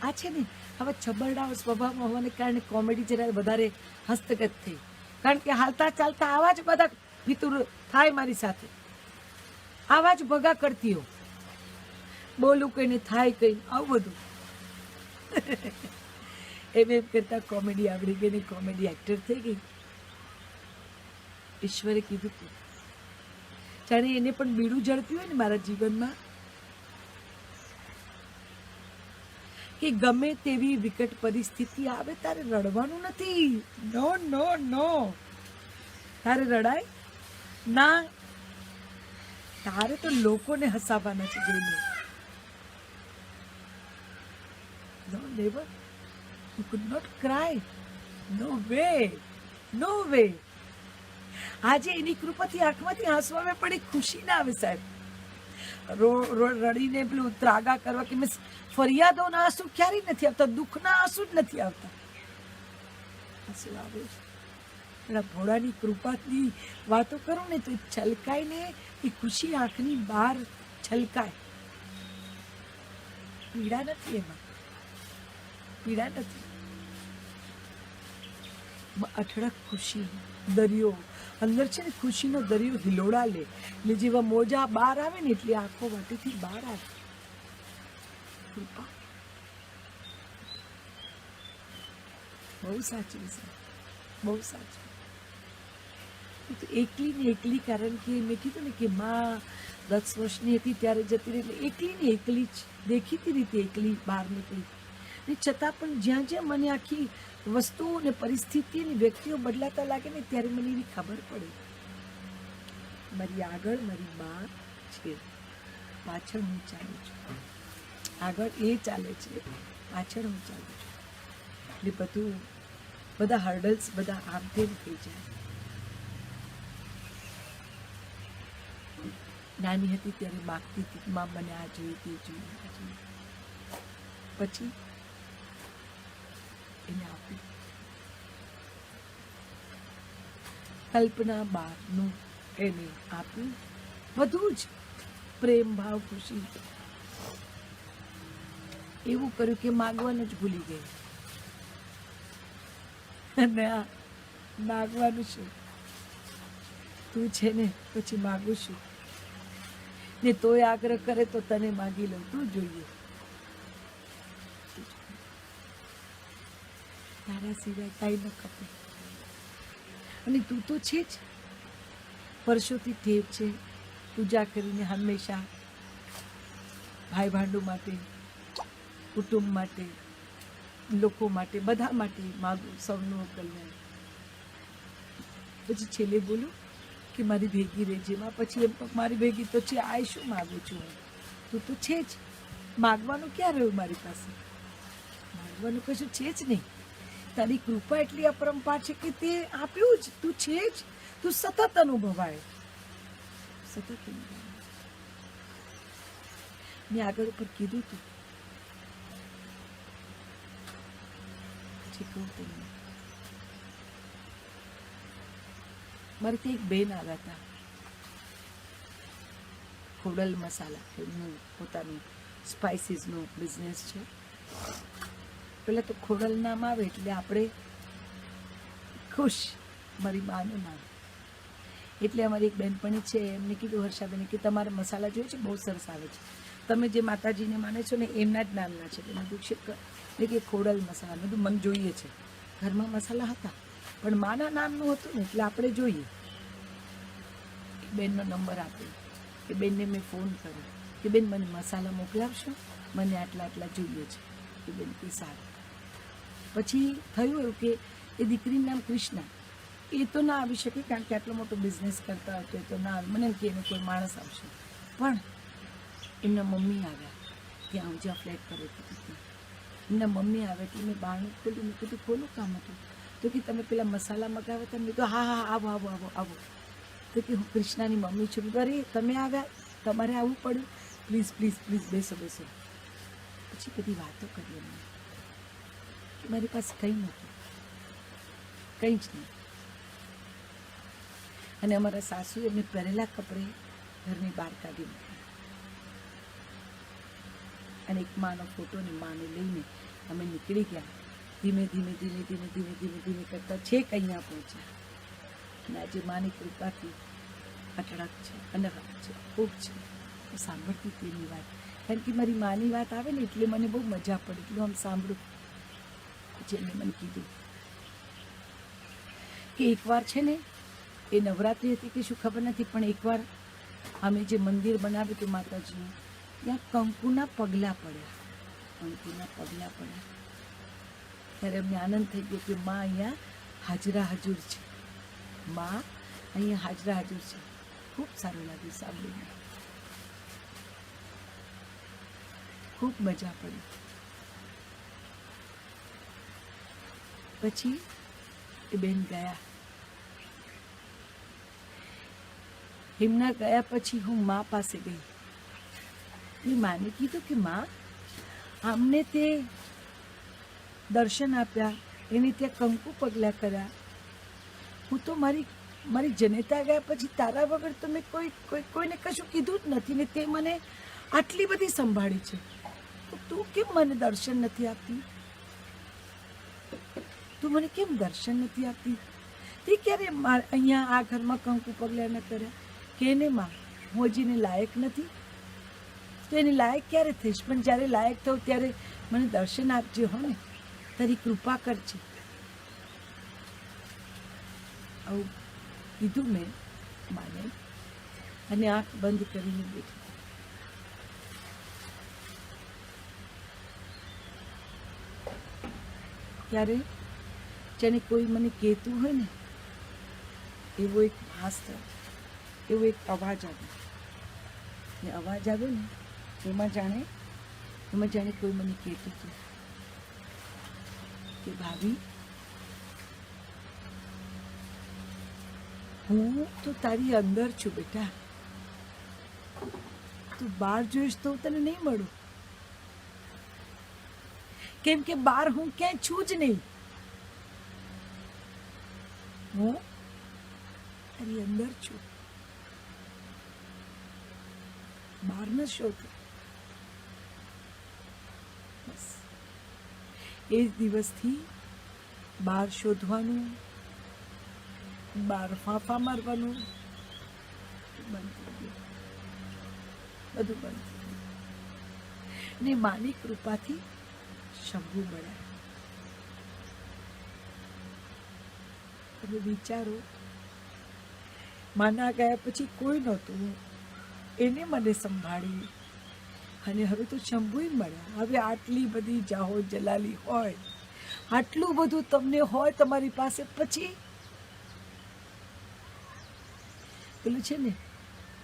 આ છે ને, હવે છબરડા સ્વભાવમાં હોવાને કારણે કોમેડી જરા વધારે હસ્તગત થઈ. કારણ કે હાલતા ચાલતા આવા જ બધા ફિતુર થાય મારી સાથે, આવા જ ભગા કરતી હો, બોલું કઈ ને થાય કઈ, આવું બધું. એમ કરતા કોમેડી આવડી ગઈ ને કોમેડી એક્ટર થઈ ગઈ. ઈશ્વરે કીધું તું જાણે એને પણ બીડું ઝડપ્યું હોય ને મારા જીવનમાં, કે ગમે તેવી વિકટ પરિસ્થિતિ આવે તારે રડવાનું નથી. નો નો નો, તારે રડાય ના, તારે તો લોકોને હસાવવાના છે. No, never. You could not cry. No way. No way. આજે એની કૃપાથી આંખમાંથી આંસુ આવે પણ એ ખુશી ના આવે સાહેબ. રડીને પેલું ત્રાગા કરવા કે મીન્સ ફરિયાદોના આંસુ ક્યારેય નથી આવતા, દુઃખના આંસુ જ નથી આવતા. આંસુ આવે છે ભોળાની કૃપાથી વાતો કરું ને તો છલકાય ને એ ખુશી આંખની બહાર છલકાય. પીડા નથી એમાં, પીડા નથી. અઠળક ખુશી દરિયો અંદર છે ને, ખુશીનો દરિયો હિલોડા લે એટલે જેવા મોજા બહાર આવે ને એટલે આંખો વાટીથી બહાર આવે. કૃપા બહુ સાચી છે, બહુ સાચી. એકલી ને એકલી, કારણ કે મેં કીધું ને કે માં 10 વર્ષની હતી ત્યારે જતી રહી, એટલે એકલી ને એકલી જ દેખીતી રીતે એકલી બહાર નીકળી. ને છતાં પણ જ્યાં જ્યાં મને આખી વસ્તુઓ ને પરિસ્થિતિ અને વ્યક્તિઓ બદલાતા લાગે ને ત્યારે મને એવી ખબર પડે, મારી આગળ મારી બા છે, પાછળ હું ચાલું છું. આગળ એ ચાલે છે, પાછળ હું ચાલું છું. એટલે બધા હર્ડલ્સ બધા આમ તેમ થઈ જાય. નાની હતી ત્યારે માગતી હતી, માં મને આ જોઈએ, તે જોઈએ, આ જોઈએ. પછી એને આપ્યું. કલ્પના બારનું એને આપ્યું. બધું જ પ્રેમ ભાવ ખુશી એવું કર્યું કે માગવાનું જ ભૂલી ગઈ. અને આ માગવાનું શું, તું છે ને પછી માગું છું ને તોય આગ્રહ કરે તો તને માગી લઉં, તું જોઈએ. તારા સિવાય કાંઈ ન ખપે. અને તું તો છે જ. વર્ષોથી ટેવ છે પૂજા કરીને હંમેશા ભાઈ ભાંડુ માટે, કુટુંબ માટે, લોકો માટે, બધા માટે માગું, સૌનું કલ્યાણ. પછી છેલ્લે બોલું કે મારી ભેગી રહેજે માં. પછી એમ મારી ભેગી તો છે, આ શું માગું છું હું, તું તો છે જ. માગવાનું ક્યાં રહ્યું મારી પાસે? માગવાનું કશું છે જ નહીં. તારી કૃપા એટલી અપરંપાર છે કે તે આપ્યું જ, તું છે જ. તું સતત અનુભવાય, સતત અનુભવાય. મેં આગળ ઉપર કીધું તું, પછી કહું તમને. મારે ત્યાં એક બેન આવ્યા હતા, ખોડલ મસાલા, એમનું પોતાનું સ્પાઇસીસનું બિઝનેસ છે. પહેલાં તો ખોડલ નામ આવે એટલે આપણે ખુશ, મારી માનું નામ. એટલે અમારી એક બહેનપણી છે, એમને કીધું હર્ષાબેને કે તમારે મસાલા જોઈએ છે, બહુ સરસ આવે છે, તમે જે માતાજીને માને છો ને એમના જ નામના છે. મેં દીક્ષિત કે ખોડલ મસાલા. મેં મને જોઈએ છે. ઘરમાં મસાલા હતા પણ માના નામનું હતું ને એટલે આપણે જોઈએ. બેનનો નંબર આપ્યો કે બેનને મેં ફોન કર્યો કે બેન મને મસાલા મોકલાવશો, મને આટલા આટલા જોઈએ છે. કે બેન કે સારું. પછી થયું એવું કે એ દીકરીનું નામ કૃષ્ણા. એ તો ના આવી શકે કારણ કે આટલો મોટો બિઝનેસ કરતા હતો, તો ના આવે. મને એમ કે એને કોઈ માણસ આવશે, પણ એમના મમ્મી આવ્યા ત્યાં હું જ્યાં ફ્લેટ કરે હતી. એમના મમ્મી આવે એટલે મેં બારણું ખોલ્યું. મેં કીધું ખોલું, કામ હતું? તો કે તમે પેલા મસાલા મગાવ્યા હતા. મેં તો હા હા આવો આવો આવો આવો. તો કે હું કૃષ્ણાની મમ્મી છું. અરે તમે આવ્યા, તમારે આવવું પડ્યું, પ્લીઝ પ્લીઝ પ્લીઝ બેસો બેસો. પછી બધી વાતો કરી એમને કે મારી પાસે કંઈ નહોતું, કંઈ જ નહીં. અને અમારા સાસુ એમને પહેરેલા કપડે ઘરની બહાર કાઢી મૂક્યા અને એક માનો ફોટો ને માને લઈને અમે નીકળી ગયા. ધીમે ધીમે ધીમે ધીમે ધીમે ધીમે ધીમે કરતાં છેક અહીંયા પહોંચ્યા. અને આજે માની કૃપાથી અટળક છે, અનહદ છે, ખૂબ છે. હું સાંભળતી તેની વાત, કારણ કે મારી માની વાત આવે ને એટલે મને બહુ મજા પડે, એટલું આમ સાંભળું. પછી એમને મને કીધું કે એકવાર છે ને એ નવરાત્રિ હતી કે શું ખબર નથી, પણ એકવાર અમે જે મંદિર બનાવ્યું હતું માતાજીનું, ત્યાં કંકુના પગલાં પડ્યા. કંકુના પગલાં પડ્યા ત્યારે અમને આનંદ થઈ ગયો કે માં અહીંયા હાજરા હજુર છે, માં અહીંયા હાજરા હાજર છે. ખૂબ સારું લાગ્યું સાંભળીને, ખૂબ મજા પડી. પછી એ બેન ગયા. એમના ગયા પછી હું મા પાસે ગઈ. મેં માને કીધું કે માં, આમને તે દર્શન આપ્યા, એને ત્યાં કંકુ પગલાં કર્યા, હું તો મારી જનેતા ગયા પછી તારા વગર તો મેં કોઈને કશું કીધું જ નથી, ને તે મને આટલી બધી સંભાળી છે, તો તું કેમ મને દર્શન નથી આપતી? તું મને કેમ દર્શન નથી આપતી? તે ક્યારે અહીંયા આ ઘરમાં કંકુ પગલાં ન કર્યા? કે ને માં, હું હજી એને લાયક નથી, તો એને લાયક ક્યારે થઈશ? પણ જ્યારે લાયક થઉં ત્યારે મને દર્શન આપજે, હો ને, તારી કૃપા કરજે. આવું કીધું મેં માને, અને આંખ બંધ કરીને બેઠી. ત્યારે જાણે કોઈ મને કહેતું હોય ને, એવો એક ભાસ થયો, એવો એક અવાજ આવ્યો. ને અવાજ આવ્યો ને એમાં જાણે કોઈ મને કહેતું હતું કે ભાભી, હું તો તારી અંદર છું બેટા, તું બહાર જોઈશ તો હું તને નહીં મળું, કેમ કે બહાર હું ક્યાંય છું જ નહીં. હું તારી અંદર છું, બહાર ન શોધું. બસ એ જ દિવસથી બહાર શોધવાનું, બહાર ફાંફા મારવાનું બંધ થઈ ગયું, બધું બંધ થઈ ગયું. ને માની કૃપાથી શંભુ મળ્યા. તમે વિચારો, માના ગયા પછી કોઈ નહોતું, એને મને સંભાળી, અને હવે તો શંભુય મળ્યા. હવે આટલી બધી જાહો જલાલી હોય, આટલું બધું તમને હોય તમારી પાસે, પછી પેલું છે ને,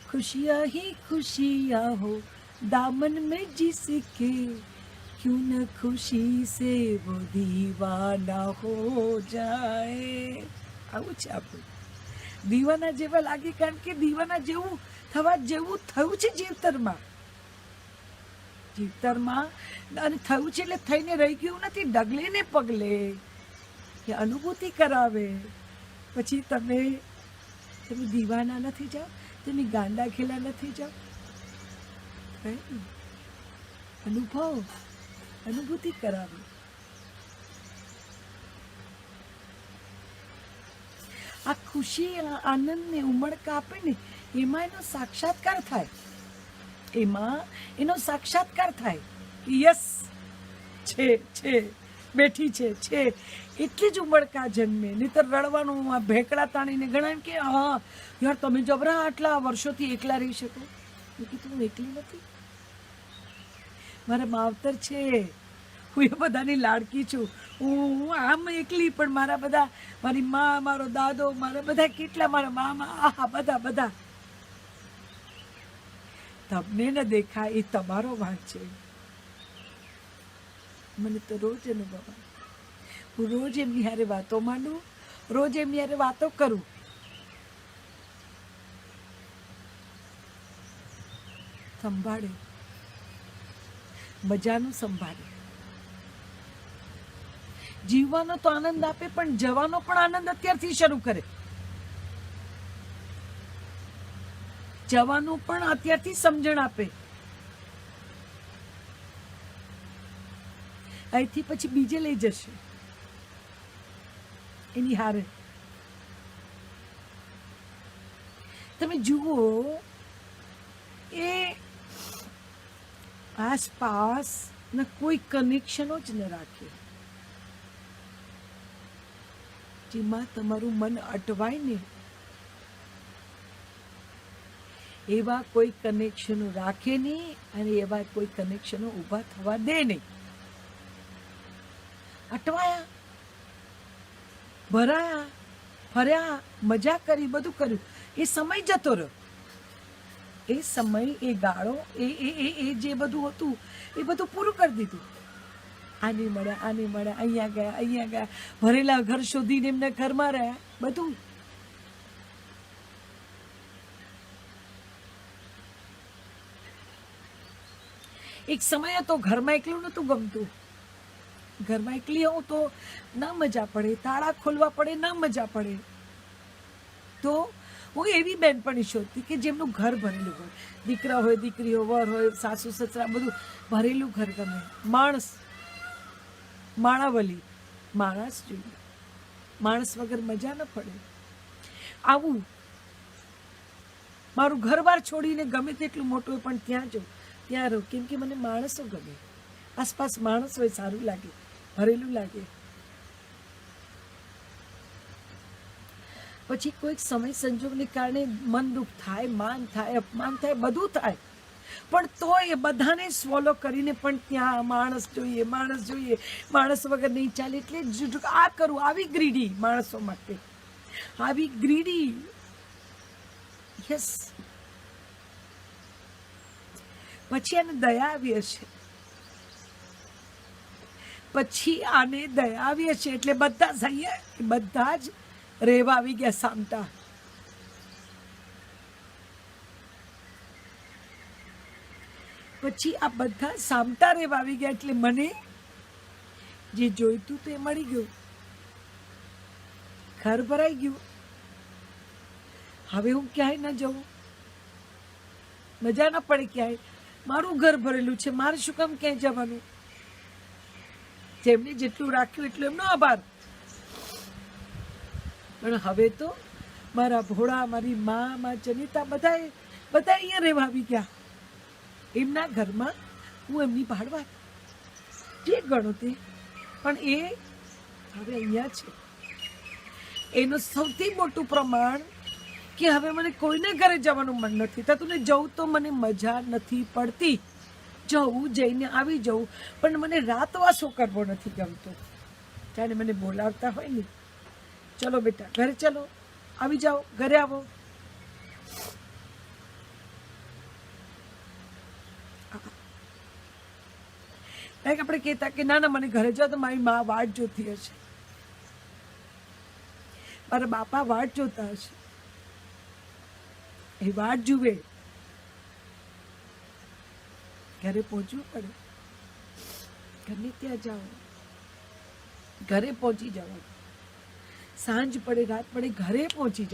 ખુશિયા હી ખુશિયા હો દામન में जिसके क्यों न खुशी से वो दीवाना हो जाए. આવું છે આપણું, દીવાના જેવા લાગે, કારણ કે દીવાના જેવું થવા જેવું થયું છે જીવતરમાં. અને થયું છે એટલે થઈને રહી ગયું નથી, ડગલે ને પગલે કે અનુભૂતિ કરાવે. પછી તમે દીવાના નથી જાઓ, તમે ગાંડા ઘેલા નથી જાઓ, અનુભૂતિ કરાવે. આ ખુશી, આ આનંદ ને ઉમળકા આપે ને, એમાં એનો સાક્ષાત્કાર થાય. એમાં એનો સાક્ષાત્કાર થાય કે યસ, છે બેઠી છે એટલી જ ઉમળકા જન્મે. નહીતર રડવાનું, આ ભેકડા તાણીને ઘણા એમ કે હા યાર તમે જબરા આટલા વર્ષોથી એકલા રહી શકો. મેં કીધું હું એકલી નથી, મારા માવતર છે, હું એ બધાની લાડકી છું. હું આમ એકલી, પણ મારા બધા, મારી મા, મારો દાદો, મારા બધા કેટલા, મારા મામા, આહા બધા. તમને ન દેખાય એ તમારો વાંક છે. મને તો રોજ અનુભવ, હું રોજ એમની હારે વાતો માંડું, રોજ એમની હારે વાતો કરું. સંભાળે, મજાનું સંભાળે. જીવવાનો તો આનંદ આપે, પણ જવાનો પણ આનંદ અત્યારથી શરૂ કરે. જવાનું પણ અત્યારથી સમજણ આપે. અહીંથી પછી બીજે લઈ જશે એની હારે. તમે જુઓ, એ આસપાસ ના કોઈ કનેક્શનો જ ન રાખે, જેમાં તમારું મન અટવાય ને, એવા કોઈ કનેક્શનો રાખે નહીં, અને એવા કોઈ કનેક્શનો ઊભા થવા દે નહીં. અટવાયા, ભરાયા, ફર્યા, મજા કરી, બધું કર્યું, એ સમય જતો રહ્યો. એ સમય, એ ગાળો, એ જે બધું હતું એ બધું પૂરું કરી દીધું. આને મળ્યા, અહીંયા ગયા, ભરેલા ઘર શોધીને એમને ઘરમાં રહ્યા, બધું. એક સમય હતો ઘરમાં એકલું નહોતું ગમતું. ઘરમાં એકલી હોઉં તો ના મજા પડે, તાળા ખોલવા પડે, ના મજા પડે. તો હું એવી બેનપણી શોધતી કે જેમનું ઘર ભરેલું હોય, દીકરા હોય, દીકરીઓ, વર હોય, સાસુ સસરા, બધું ભરેલું ઘર ગમે. માણસ, માણાવલી, માણસ જોઈએ. માણસ વગર મજા ન પડે. આવું મારું ઘર-બાર છોડીને ગમે તેટલું મોટું હોય પણ ત્યાં જાઉં, ત્યાં રહું, કેમ કે મને માણસો ગમે. આસપાસ માણસ હોય, સારું લાગે, ભરેલું લાગે. પછી કોઈક સમય સંજોગને કારણે મન દુઃખ થાય, માન થાય, અપમાન થાય, બધું થાય, પણ તો એ બધાને સ્વોલો કરીને પણ ત્યાં માણસ જોઈએ, માણસ વગર નહીં ચાલે. એટલે આ કરું, આવી ગ્રીડી માણસો માટે, આવી ગ્રીડી. યસ. પછી આને દયા આવી હશે, એટલે બધા જ રેવા આવી ગયા સામટા. પછી આ બધા સામટા રેવા આવી ગયા, એટલે મને જે જોઈતું તે મળી ગયું, ઘર ભરાઈ ગયું. હવે હું ક્યાંય ન જવું, મજા ના પડે ક્યાંય. મારું ઘર ભરેલું છે, મારે શું કામ ક્યાંય જવાનું? જેમને જેટલું રાખ્યું એટલું એમનો આભાર. પણ હવે તો મારા ભોળા, મારી મા જનિતા, બધા અહીંયા રહેવા આવી ગયા. એમના ઘરમાં હું એમની ભાડવા, જે ગણો તે, પણ એ હવે અહીંયા છે. એનું સૌથી મોટું પ્રમાણ કે હવે મને કોઈના ઘરે જવાનું મન નથી થતું, ને જવું તો મને મજા નથી પડતી. જવું, જઈને આવી જવું, પણ મને રાતવાસો કરવો નથી ગમતો. જાણે મને બોલાવતા હોય ને, ચલો બેટા ઘરે ચલો, આવી જાઓ, ઘરે આવો. આપણે કહેતા કે ના મને ઘરે જાઓ તો મારી મા વાટ જોતી હશે, મારા બાપા વાટ જોતા હશે. એ વાટ જુએ, ઘરે પહોંચવું પડે. ગમે ત્યાં જાઓ, ઘરે પહોંચી જાઓ. સાંજ પડે, રાત પડે, ઘરે પહોંચી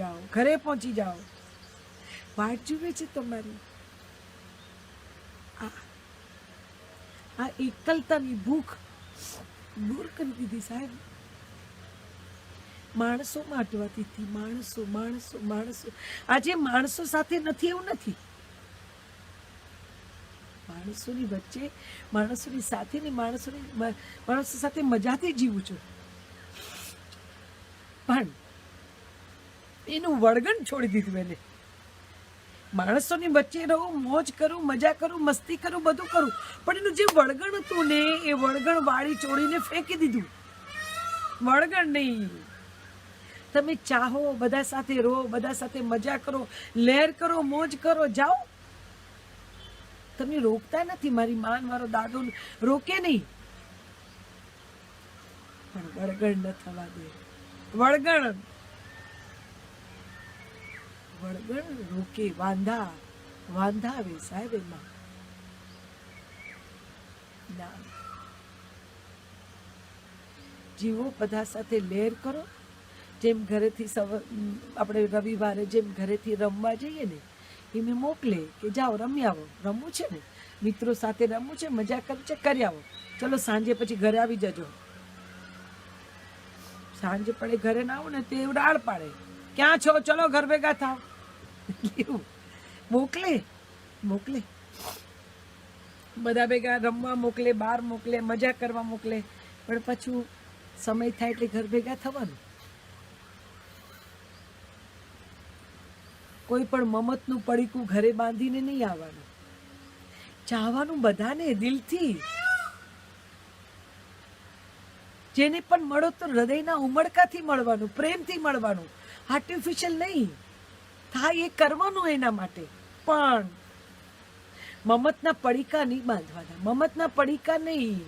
જાઓ. વાટ જુએ છે તમારી. આ એકલતાની ભૂખ દૂર કરી દીધી સાહેબ. માણસોમાં અટવાતી હતી. માણસો માણસો માણસો. આજે માણસો સાથે નથી એવું નથી. માણસોની વચ્ચે, માણસોની સાથે ને માણસો સાથે મજાથી જીવું છું, પણ એનું વળગણ છોડી દીધું. એને માણસોની વચ્ચે રહું, મોજ કરું, મજા કરું, મસ્તી કરું, બધું કરું, પણ એનું જે વળગણ હતું ને એ વળગણ વાળી ચોડીને ફેંકી દીધું. વળગણ નહીં. તમે ચાહો, બધા સાથે રહો, બધા સાથે મજા કરો, લહેર કરો, મોજ કરો, જાઓ. તમને રોકતા નથી. મારી માન, મારો દાદો રોકે નહીં, પણ વળગણ ન થવા દે. વળગણ રોકે. વાંધા આવે સાહેબ એમાં. ના, જીવો, બધા સાથે લહેર કરો. જેમ ઘરેથી આપણે રવિવારે જેમ ઘરેથી રમવા જઈએ ને, એને મોકલે કે જાઓ રમી આવો. રમવું છે ને, મિત્રો સાથે રમવું છે, મજા કરવી છે, કરી આવો. ચલો સાંજે પછી ઘરે આવી જજો. સાંજે પડે ઘરે ના આવો ને તે ડાળ પાડે, ક્યાં છો, ચલો ઘર ભેગા થાવ. એવું મોકલે. બધા ભેગા રમવા મોકલે, બહાર મોકલે, મજા કરવા મોકલે, પણ પાછું સમય થાય એટલે ઘર ભેગા થવાનું. કોઈ પણ મમતનું પડીકું ઘરે બાંધીને નહીં આવવાનું. ચાહવાનું બધાને દિલથી. જેને પણ મળો તો હૃદયના ઉમળકાથી મળવાનું, પ્રેમથી મળવાનું, આર્ટિફિશિયલ નહીં. થાય એ કરવાનું એના માટે. પણ મમતના પડીકા નહીં બાંધવાના. મમતના પડીકા નહીં.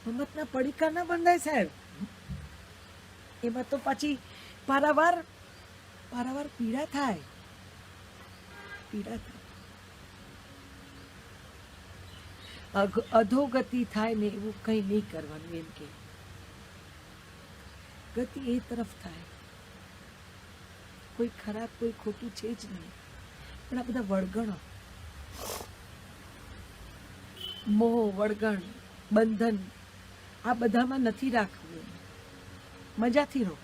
મમતના પડીકા ના બંધાય સાહેબ. એમાં તો પાછી પારાવાર પીડા થાય. અધોગતિ થાય ને એવું કંઈ નહીં કરવાનું. એમ કે ગતિ એ તરફ થાય. કોઈ ખરાબ, કોઈ ખોટું છે જ નહીં. પણ આ બધા વળગણો, મોહ, વળગણ, બંધન, આ બધામાં નથી રાખવું. મજાથી રહો.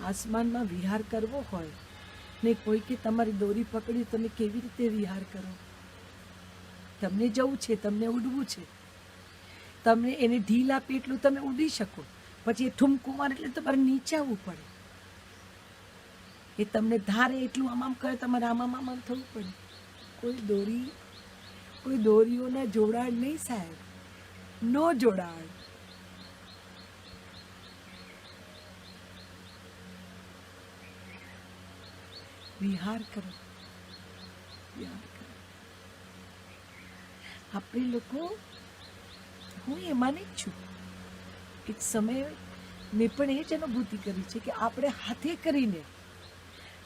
આસમાનમાં વિહાર કરવો હોય ને કોઈ કે તમારી દોરી પકડી, તમે કેવી રીતે વિહાર કરો? તમને જવું છે, તમને ઉડવું છે, તમને એને ઢીલ આપી એટલું તમે ઉડી શકો. પછી એ ઠુમકું મારે એટલે તમારે નીચે આવવું પડે. એ તમને ધારે એટલું આમ કરે, તમારે આમ થવું પડે. કોઈ દોરીઓના જોડાણ નહીં સાહેબ. નો જોડાણ. વિહાર કરો. આપણે લોકો, હું એમાં જ છું. એક સમય મેં પણ એ જ અનુભૂતિ કરી છે કે આપણે હાથે કરીને,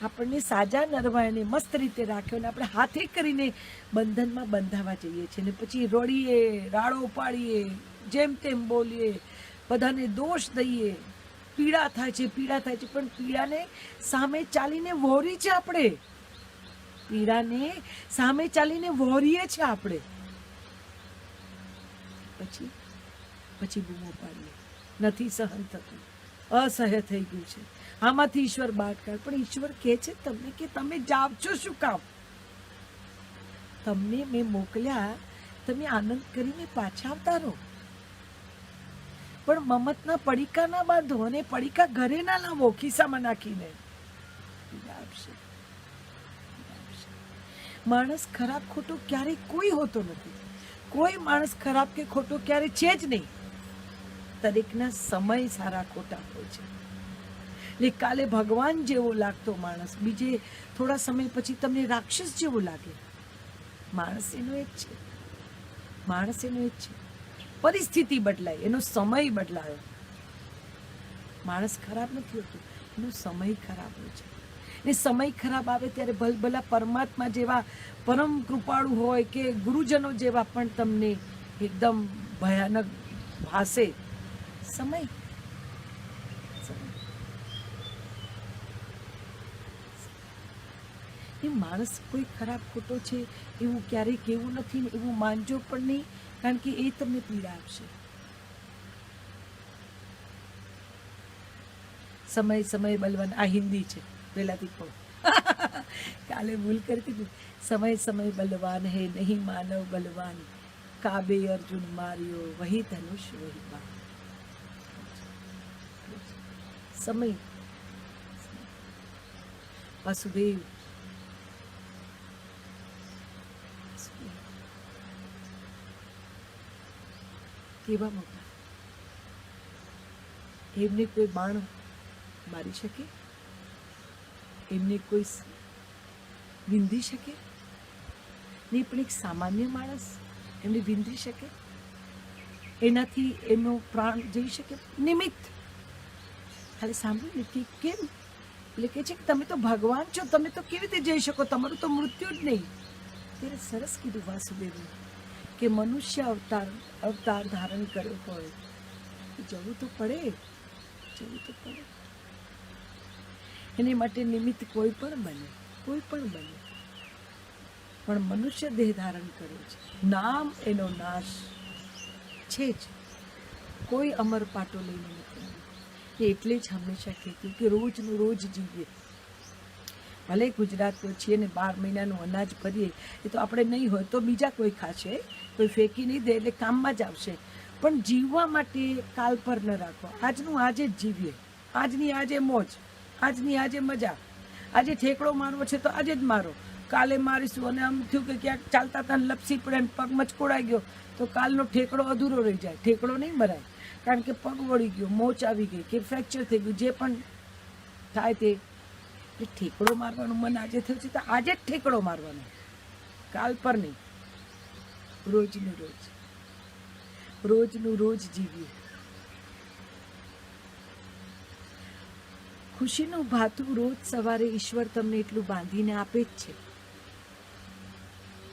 આપણને સાજા નરવાઈને મસ્ત રીતે રાખ્યો ને આપણે હાથે કરીને બંધનમાં બંધાવા જઈએ છીએ ને પછી રોડીએ, રાડો પાડીએ, જેમ તેમ બોલીએ, બધાને દોષ દઈએ. પીડા થાય છે, પણ પીડાને સામે ચાલીને વહોરી છે આપણે. પીડાને સામે ચાલીને વહોરીએ છે આપણે. પછી બૂમો પાડીએ, નથી સહન થતું, અસહ્ય થઈ ગયું છે, આમાંથી ઈશ્વર બહાર કાઢ. પણ ઈશ્વર કહે છે તમને કે તમે જાવ છો શું કામ? તમને મેં મોકલ્યા, તમે આનંદ કરીને પાછા આવતા રહો. પણ મમતના પડીકા ના બાંધો અને પડીકા ઘરે ના લાવો ખિસ્સામાં નાખીને. માણસ ખરાબ ખોટો ક્યારેય કોઈ હોતો નથી. કોઈ માણસ ખરાબ કે ખોટો ક્યારે છે જ નહીં. દરેકના સમય સારા ખોટા હોય છે. એટલે કાલે ભગવાન જેવો લાગતો માણસ બીજે થોડા સમય પછી તમને રાક્ષસ જેવો લાગે. માણસ એનો એક છે. પરિસ્થિતિ બદલાય, એનો સમય બદલાયો. માણસ ખરાબ નથી હોતું, એનો સમય ખરાબ હોય છે. એ સમય ખરાબ આવે ત્યારે ભલભલા પરમાત્મા જેવા પરમ કૃપાળુ હોય કે ગુરુજનો જેવા પણ તમને એકદમ ભયાનક ભાસે. સમય એ માણસ કોઈ ખરાબ ખોટો છે એવું ક્યારેય કહેવું નથી ને એવું માનજો પણ નહીં, કારણ કે એ તમને પીડા આપશે. સમય સમય બલવાન, આ હિન્દી છે પહેલાથી કહું, કાલે ભૂલ કરતી હતી. સમય સમય બલવાન હે નહીં માનવ બલવાન, કાબે અર્જુન માર્યો વહી ધનુષ વહી બાણ. સમય વાસુદેવ કેવા મોટા, એમને કોઈ બાણ મારી શકે? એમને કોઈ વિંધી શકે નહીં? પણ એક સામાન્ય માણસ એમને વિંધી શકે? એનાથી એમનો પ્રાણ જઈ શકે? નિમિત્ત ખાલી સાંભળ્યું ને કે કેમ, એટલે કે છે કે તમે તો ભગવાન છો, તમે તો કેવી રીતે જઈ શકો, તમારું તો મૃત્યુ જ નહીં. ત્યારે સરસ કીધું વાસુદેવે કે મનુષ્ય અવતાર ધારણ કર્યો હોય જવું તો પડે, જવું તો પડે. એની માટે નિમિત્ત કોઈ પણ બને, કોઈ પણ બને, પણ મનુષ્ય દેહ ધારણ કર્યો છે, નામ એનો નાશ છે જ, કોઈ અમર પાટો લઈને નથી. એટલે જ હંમેશા કહેતી કે રોજનું રોજ જીવીએ. ભલે ગુજરાતીઓ છીએ ને 12 મહિનાનું અનાજ ભરીએ, એ તો આપણે નહીં હોય તો બીજા કોઈ ખાશે, કોઈ ફેંકી નહીં દે એટલે કામમાં જ આવશે. પણ જીવવા માટે કાલ પર ન રાખો, આજનું આજે જ જીવીએ. આજની આજે મોજ, આજની આજે મજા. આજે ઠેકડો મારવો છે તો આજે જ મારો, કાલે મારીશું. અને આમ થયું કે ક્યાંક ચાલતા હતા લપસી પડે ને પગ મચકોડાઈ ગયો તો કાલનો ઠેકડો અધૂરો રહી જાય. ઠેકડો નહીં મરાય, કારણ કે પગ વળી ગયો, મોચ આવી ગઈ કે ફ્રેક્ચર થઈ ગયું, જે પણ થાય તે. એટલે ઠેકડો મારવાનું મન આજે થયું છે તો આજે જ ઠેકડો મારવાનો, કાલ પર નહીં. રોજનું રોજ, રોજનું રોજ જીવીએ. ખુશીનું ભાથું રોજ સવારે ઈશ્વર તમને એટલું બાંધીને આપે જ છે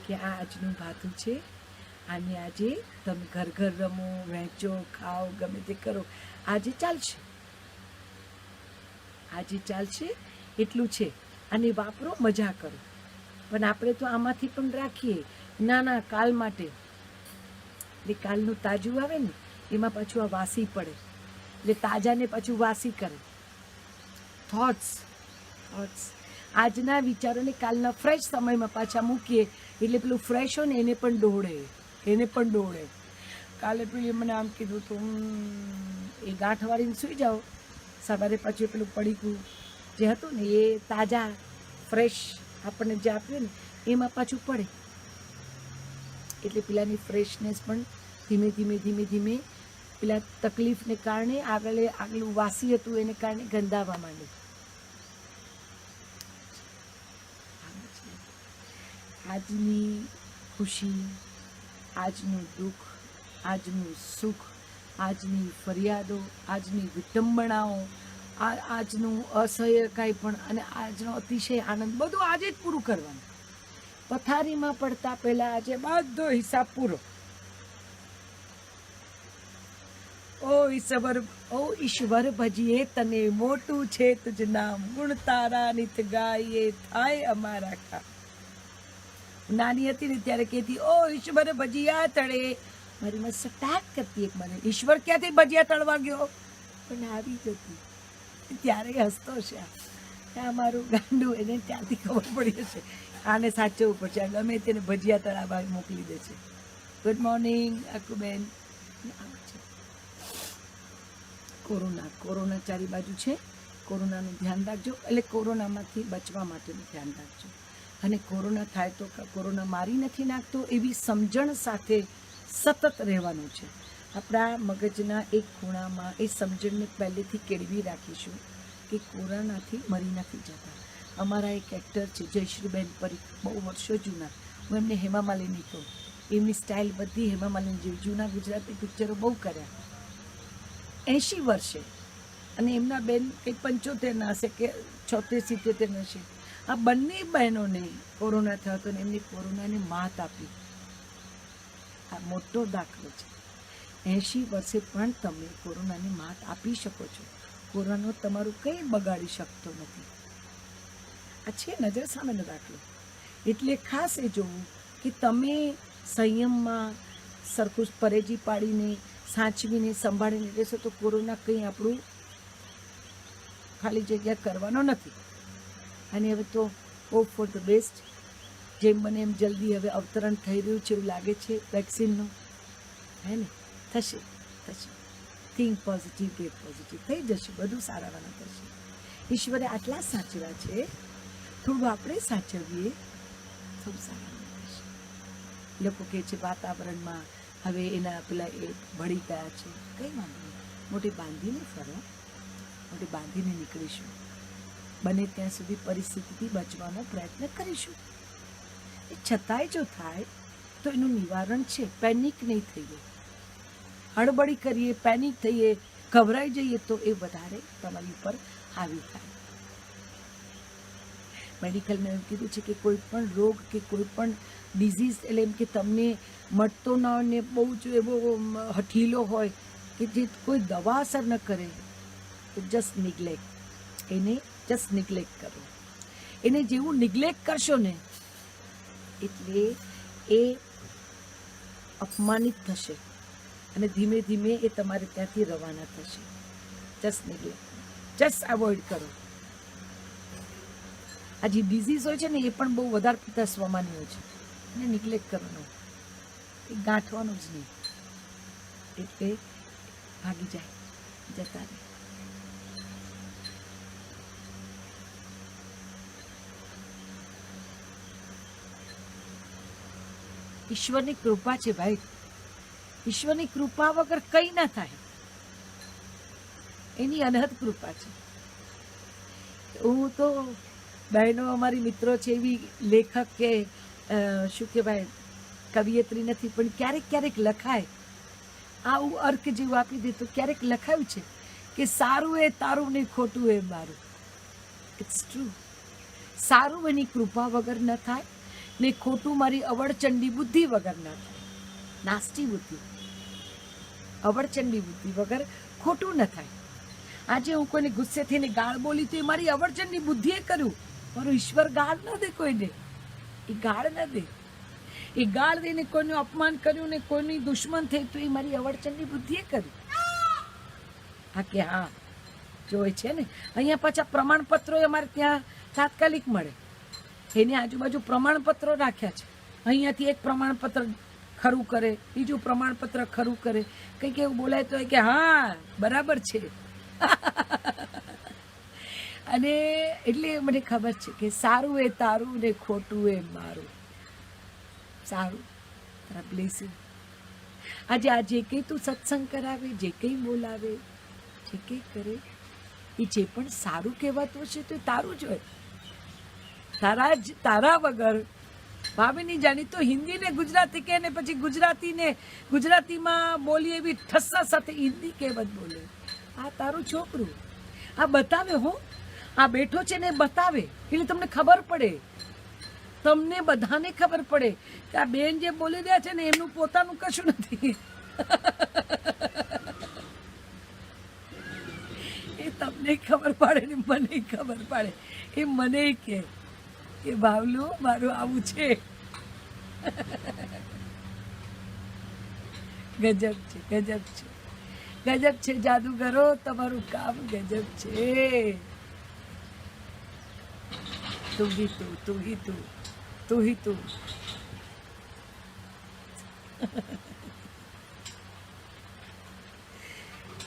કે આ આજનું ભાથું છે, આને આજે તમે ઘર ઘર રમો, વહેંચો, ખાઓ, ગમે તે કરો, આજે ચાલશે, આજે ચાલશે એટલું છે. અને વાપરો, મજા કરો. પણ આપણે તો આમાંથી પણ રાખીએ ના કાલ માટે. એટલે કાલનું તાજું આવે ને એમાં પાછું આ વાસી પડે, એટલે તાજાને પાછું વાસી કરે. થોટ્સ આજના વિચારોને કાલના ફ્રેશ સમયમાં પાછા મૂકીએ એટલે પેલું ફ્રેશ હોય ને એને પણ દોડે, એને પણ દોડે. કાલે પેલી મને આમ કીધું તું એ ગાંઠ વાળીને સૂઈ જાઓ, સવારે પાછું પેલું પડીકું જે હતું ને એ તાજા ફ્રેશ આપણને જે આપ્યું ને એમાં પાછું પડે. એટલે પેલાની ફ્રેશનેસ પણ ધીમે ધીમે ધીમે ધીમે પેલા તકલીફને કારણે આગલું વાસી હતું એને કારણે ગંધાવા માંડે. આજની ખુશી, આજનું દુઃખ, આજનું સુખ, આજની ફરિયાદો, આજની વિટંબણાઓ, આજનું અસહ્ય કાંઈ પણ અને આજનો અતિશય આનંદ બધું આજે જ પૂરું કરવાનું. પથારીમાં પડતા પહેલા આજે બધો હિસાબ પૂરો. ઓ ઈશ્વર ભજીએ તને, મોટું છે તુજ નામ, ગુણ તારા નિત ગાઈએ, થાય અમારા કામ. નાની હતી ને ત્યારે કહેતી ઓ ઈશ્વર ભજીયા તળે, મારી માં સટાક કરતી એક મને, ઈશ્વર ક્યાંથી ભજીયા તળવા ગયો, પણ આવી જતી. ત્યારે હસતો છે આ મારું ગાંડું, એને ત્યાંથી ખબર પડી હશે આને સાચવવું પડશે, ગમે તેને ભજીયા તળાવવા મોકલી દે છે. ગુડ મોર્નિંગ અકુબેન. કોરોના ચારી બાજુ છે, કોરોનાનું ધ્યાન રાખજો. એટલે કોરોનામાંથી બચવા માટેનું ધ્યાન રાખજો. અને કોરોના થાય તો કોરોના મારી નથી નાખતો એવી સમજણ સાથે સતત રહેવાનું છે. આપણા મગજના એક ખૂણામાં એ સમજણને પહેલેથી કેળવી રાખીશું કે કોરોનાથી મરી નથી જતા. અમારા એક એક્ટર છે જયશ્રીબેન પરીખ, બહુ વર્ષો જૂના, હું એમને હેમા માલિની કહું. એમની સ્ટાઇલ બધી હેમા માલિની જેવી, જૂના ગુજરાતી પિક્ચરો બહુ કર્યા, 80 વર્ષે. અને એમના બેન કંઈક 75ના હશે કે 76-77 હશે. આ બંને બહેનોને કોરોના થયો હતો ને એમની કોરોનાને માત આપી. આ મોટો દાખલો છે. 80 વર્ષે પણ તમે કોરોનાને માત આપી શકો છો. કોરોના તમારું કંઈ બગાડી શકતો નથી. આ છે નજર સામેનો દાખલો. એટલે ખાસ એ જોવું કે તમે સંયમમાં સરખું પરેજી પાડીને સાચવીને સંભાળીને રહેશો તો કોરોના કંઈ આપણું ખાલી જગ્યા કરવાનો નથી. અને હવે તો હોપ ફોર ધ બેસ્ટ. જેમ બને એમ જલ્દી હવે અવતરણ થઈ રહ્યું છે એવું લાગે છે વેક્સિનનું, હે ને? થશે થશે. Think positive, get positive. થઈ જશે, બધું સારાવાના થશે. ઈશ્વરે આટલા સાચવ્યા છે, થોડું આપણે સાચવીએ, થોડું સારાવાના થશે. લોકો કહે છે વાતાવરણમાં હવે એના પેલા એ ભળી ગયા છે. કંઈ વાંધો નહીં, મોટી બાંધીને ફરો, મોટી બાંધીને નીકળીશું. બને ત્યાં સુધી પરિસ્થિતિથી બચવાનો પ્રયત્ન કરીશું. એ છતાંય જો થાય તો એનું નિવારણ છે. પેનિક નહીં થઈએ, હડબડી કરીએ, પેનિક થઈએ, ગભરાઈ જઈએ તો એ વધારે તમારી ઉપર હાવી થાય. મેડિકલમાં એવું કીધું છે કે કોઈ પણ રોગ કે કોઈ પણ ડિઝીઝ એટલે એમ કે તમને મળતો ન હોય ને બહુ જ એવો હઠીલો હોય કે જે કોઈ દવા અસર ન કરે તો જસ્ટ નિગ્લેક્ટ, એને જસ્ટ નિગ્લેક્ટ કરો. એને જેવું નિગ્લેક્ટ કરશો ને એટલે એ અપમાનિત થશે અને ધીમે ધીમે એ તમારે ત્યાંથી રવાના થશે. જસ્ટ નિગ્લેક્ટ, જસ્ટ અવોઇડ કરો. આ જે ડિઝીઝ હોય છે ને એ પણ બહુ વધારે પડતા સ્વમાની હોય છે, એને નિગ્લેક્ટ કરવાનો, એ ગાંઠવાનું જ નહીં, એટલે ભાગી જાય, જતા રહે. ઈશ્વરની કૃપા છે ભાઈ, ઈશ્વરની કૃપા વગર કંઈ ના થાય, એની અનહદ કૃપા છે. હું તો બહેનો અમારી મિત્રો છે એવી લેખક કે શું કહેવાય કવિયત્રી નથી, પણ ક્યારેક ક્યારેક લખાય આવું અર્ક જેવું આપી દે તો ક્યારેક લખાયું છે કે સારું એ તારું ને ખોટું એ મારું. It's true. સારું એની કૃપા વગર ન થાય ને ખોટું મારી અવળચંડી બુદ્ધિ વગર ન થાય. નાસ્ટી બુદ્ધિ, અવળચંડી બુદ્ધિ વગર ખોટું ન થાય. આજે હું કોઈને ગુસ્સે થઈને ગાળ બોલી તો એ મારી અવળચંડી બુદ્ધિએ કર્યું. મારો ઈશ્વર ગાળ ન દે કોઈને, એ ગાળ ન દે. એ ગાળ દઈને કોઈનું અપમાન કર્યું ને કોઈની દુશ્મન થઈ તો એ મારી અવળચંડી બુદ્ધિએ કર્યું. હા કે હા જોઈ છે ને, અહીંયા પાછા પ્રમાણપત્રો અમારે ત્યાં તાત્કાલિક મળે. એની આજુબાજુ પ્રમાણપત્રો રાખ્યા છે. અહીંયાથી એક પ્રમાણપત્ર ખરું કરે, બીજું પ્રમાણપત્ર ખરું કરે, કંઈક એવું બોલાય તો કે હા બરાબર છે. અને એટલે મને ખબર છે કે સારું એ તારું ને ખોટું એ મારું. સારું, તારા બ્લેસિંગ. આજે આ જે કંઈ તું સત્સંગ કરાવે, જે કંઈ બોલાવે, જે કંઈ કરે, એ જે પણ સારું કહેવાતું હશે તો તારું જ હોય. તારા વગર ભાભીની જાણી તો હિન્દી ને ગુજરાતી કહે ને પછી ગુજરાતીમાં બોલી એવી ઠસ્સા સાથે હિન્દી કહેવત બોલે. આ તારું છોકરું આ બતાવે, હો આ બેઠો છે ને બતાવે, એટલે તમને ખબર પડે, તમને બધાને ખબર પડે કે આ બેન જે બોલી રહ્યા છે ને એમનું પોતાનું કશું નથી. એ તમને ખબર પડે ને મને ખબર પડે. એ મને કે બાવલું મારું આવું છે. ગજબ છે, ગજબ છે, ગજબ છે જાદુગરો, તમારું કામ ગજબ છે. તું હી તું, તું હી તું, તું હી તું.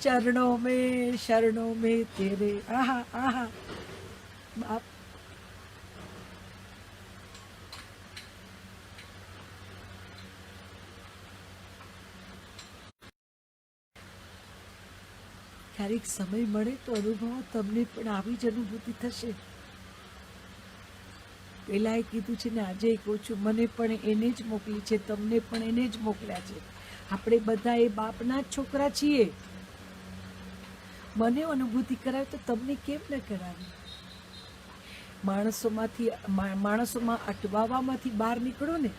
शरणों में तेरे. आहा आहा बाप. ક્યારેક સમય મળે તો અનુભવો, તમને પણ આવી જ અનુભૂતિ થશે. પેલા એ કીધું છે ને આજે કહું છું, મને પણ એને જ મોકલી છે, તમને પણ એને જ મોકલ્યા છે. આપણે બધા એ બાપના જ છોકરા છીએ. મને અનુભૂતિ કરાવે તો તમને કેમ ન કરાવે? માણસોમાં અટવાવામાંથી બહાર નીકળો ને,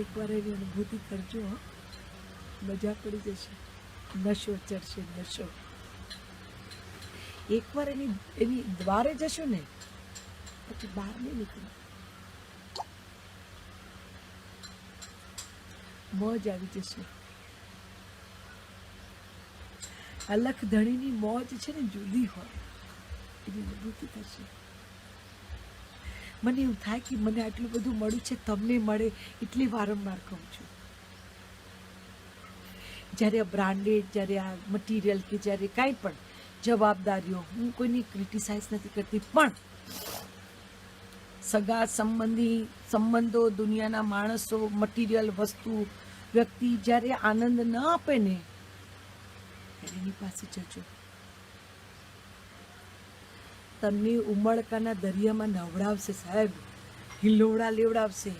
એકવાર એની અનુભૂતિ કરજો. મજા પડી જશે, નશો ચડશે, નશો. એકવાર એની દ્વારે જશો ને પછી બહાર નહીં નીકળો. મોજ આવી જશે. અલખ ધણીની મોજ છે ને જુદી હોય એની અનુભૂતિ થશે. મને એવું થાય કે મને આટલું બધું મળ્યું છે, તમને મળે એટલી વારંવાર કહું છું. જ્યારે આ બ્રાન્ડેડ, જ્યારે આ મટીરિયલ કે જ્યારે કાંઈ પણ જવાબદારીઓ, હું કોઈની ક્રિટિસાઇઝ નથી કરતી, પણ સગા સંબંધો, દુનિયાના માણસો, મટીરિયલ, વસ્તુ, વ્યક્તિ જ્યારે આનંદ ન આપે ને ત્યારે એની પાસે જજો. તમને ઉમળકાના દરિયામાં નવડાવશે સાહેબ, હિલોડા લેવડાવશે.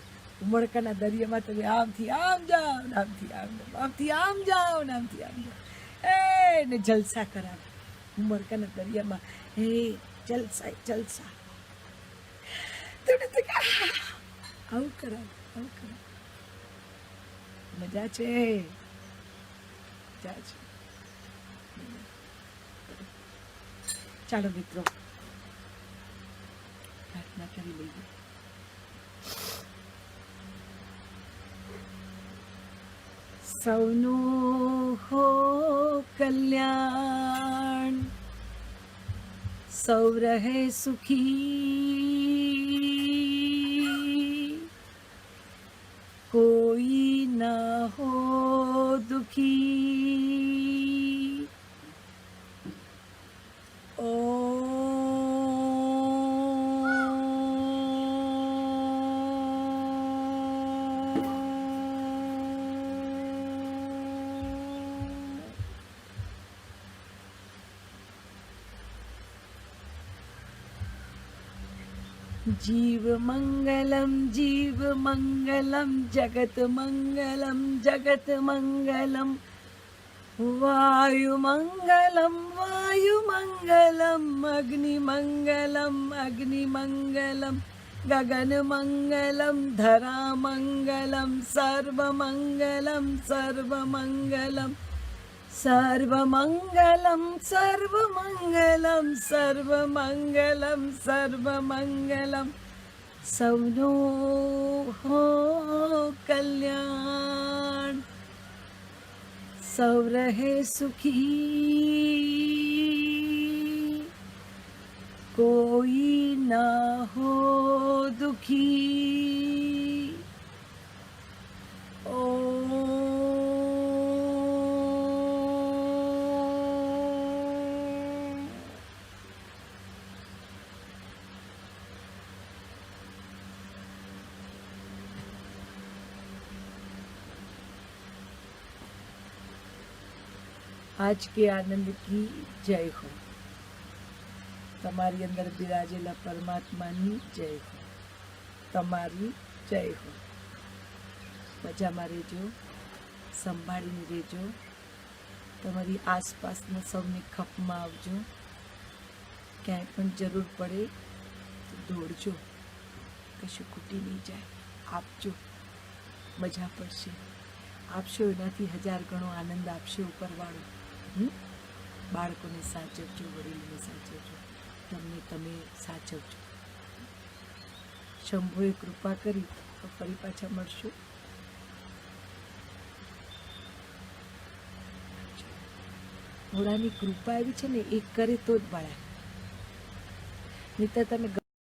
ઉમળકાના દરિયામાં તમે આમથી આમ જાઓ, આમથી આમ જાઓ, આમથી આમ જાઓ, આમથી આમ જાઓ, ને જલસા કરાવે. ઉમળકાના દરિયામાં જલસા જલસા આવું કરાવે, આવું કરાવે. મજા છે, મજા છે. ચાલો મિત્રો, પ્રાર્થના કરી લઈએ. સૌનું હો કલ્યાણ, સૌ રહે સુખી, કોઈ ના હો દુખી. जीव मंगलम जगत मंगलम वायु मंगलम अग्नि मंगलम गगन मंगलम धरा मंगलम सर्वमंगलम સૌનો હો કલ્યાણ, સૌ રહે સુખી, કોઈ ના હો દુખી. आज के आनंद की जय हो. તમારી અંદર બિરાજેલા પરમાત્માની જય હો. તમારી જય હો. મજામાં રહેજો, સંભાળીને રહેજો. તમારી આસપાસના સૌને ખપમાં આવજો. ક્યાંય પણ જરૂર પડે તો દોડજો, કશું ખૂટી નહીં જાય. આપજો, મજા પડશે. આપશો એનાથી 1000 ગણો આનંદ આપશે ઉપરવાળો. બાળકોને સાચવજો, વડીલોને સાચવજો, તમને તમે સાચવજો. શંભુએ કૃપા કરી તો ફરી પાછા મળશું. ભોળાની કૃપા એવી છે ને, એ કરે તો જ બાળા. નહીં તો તમે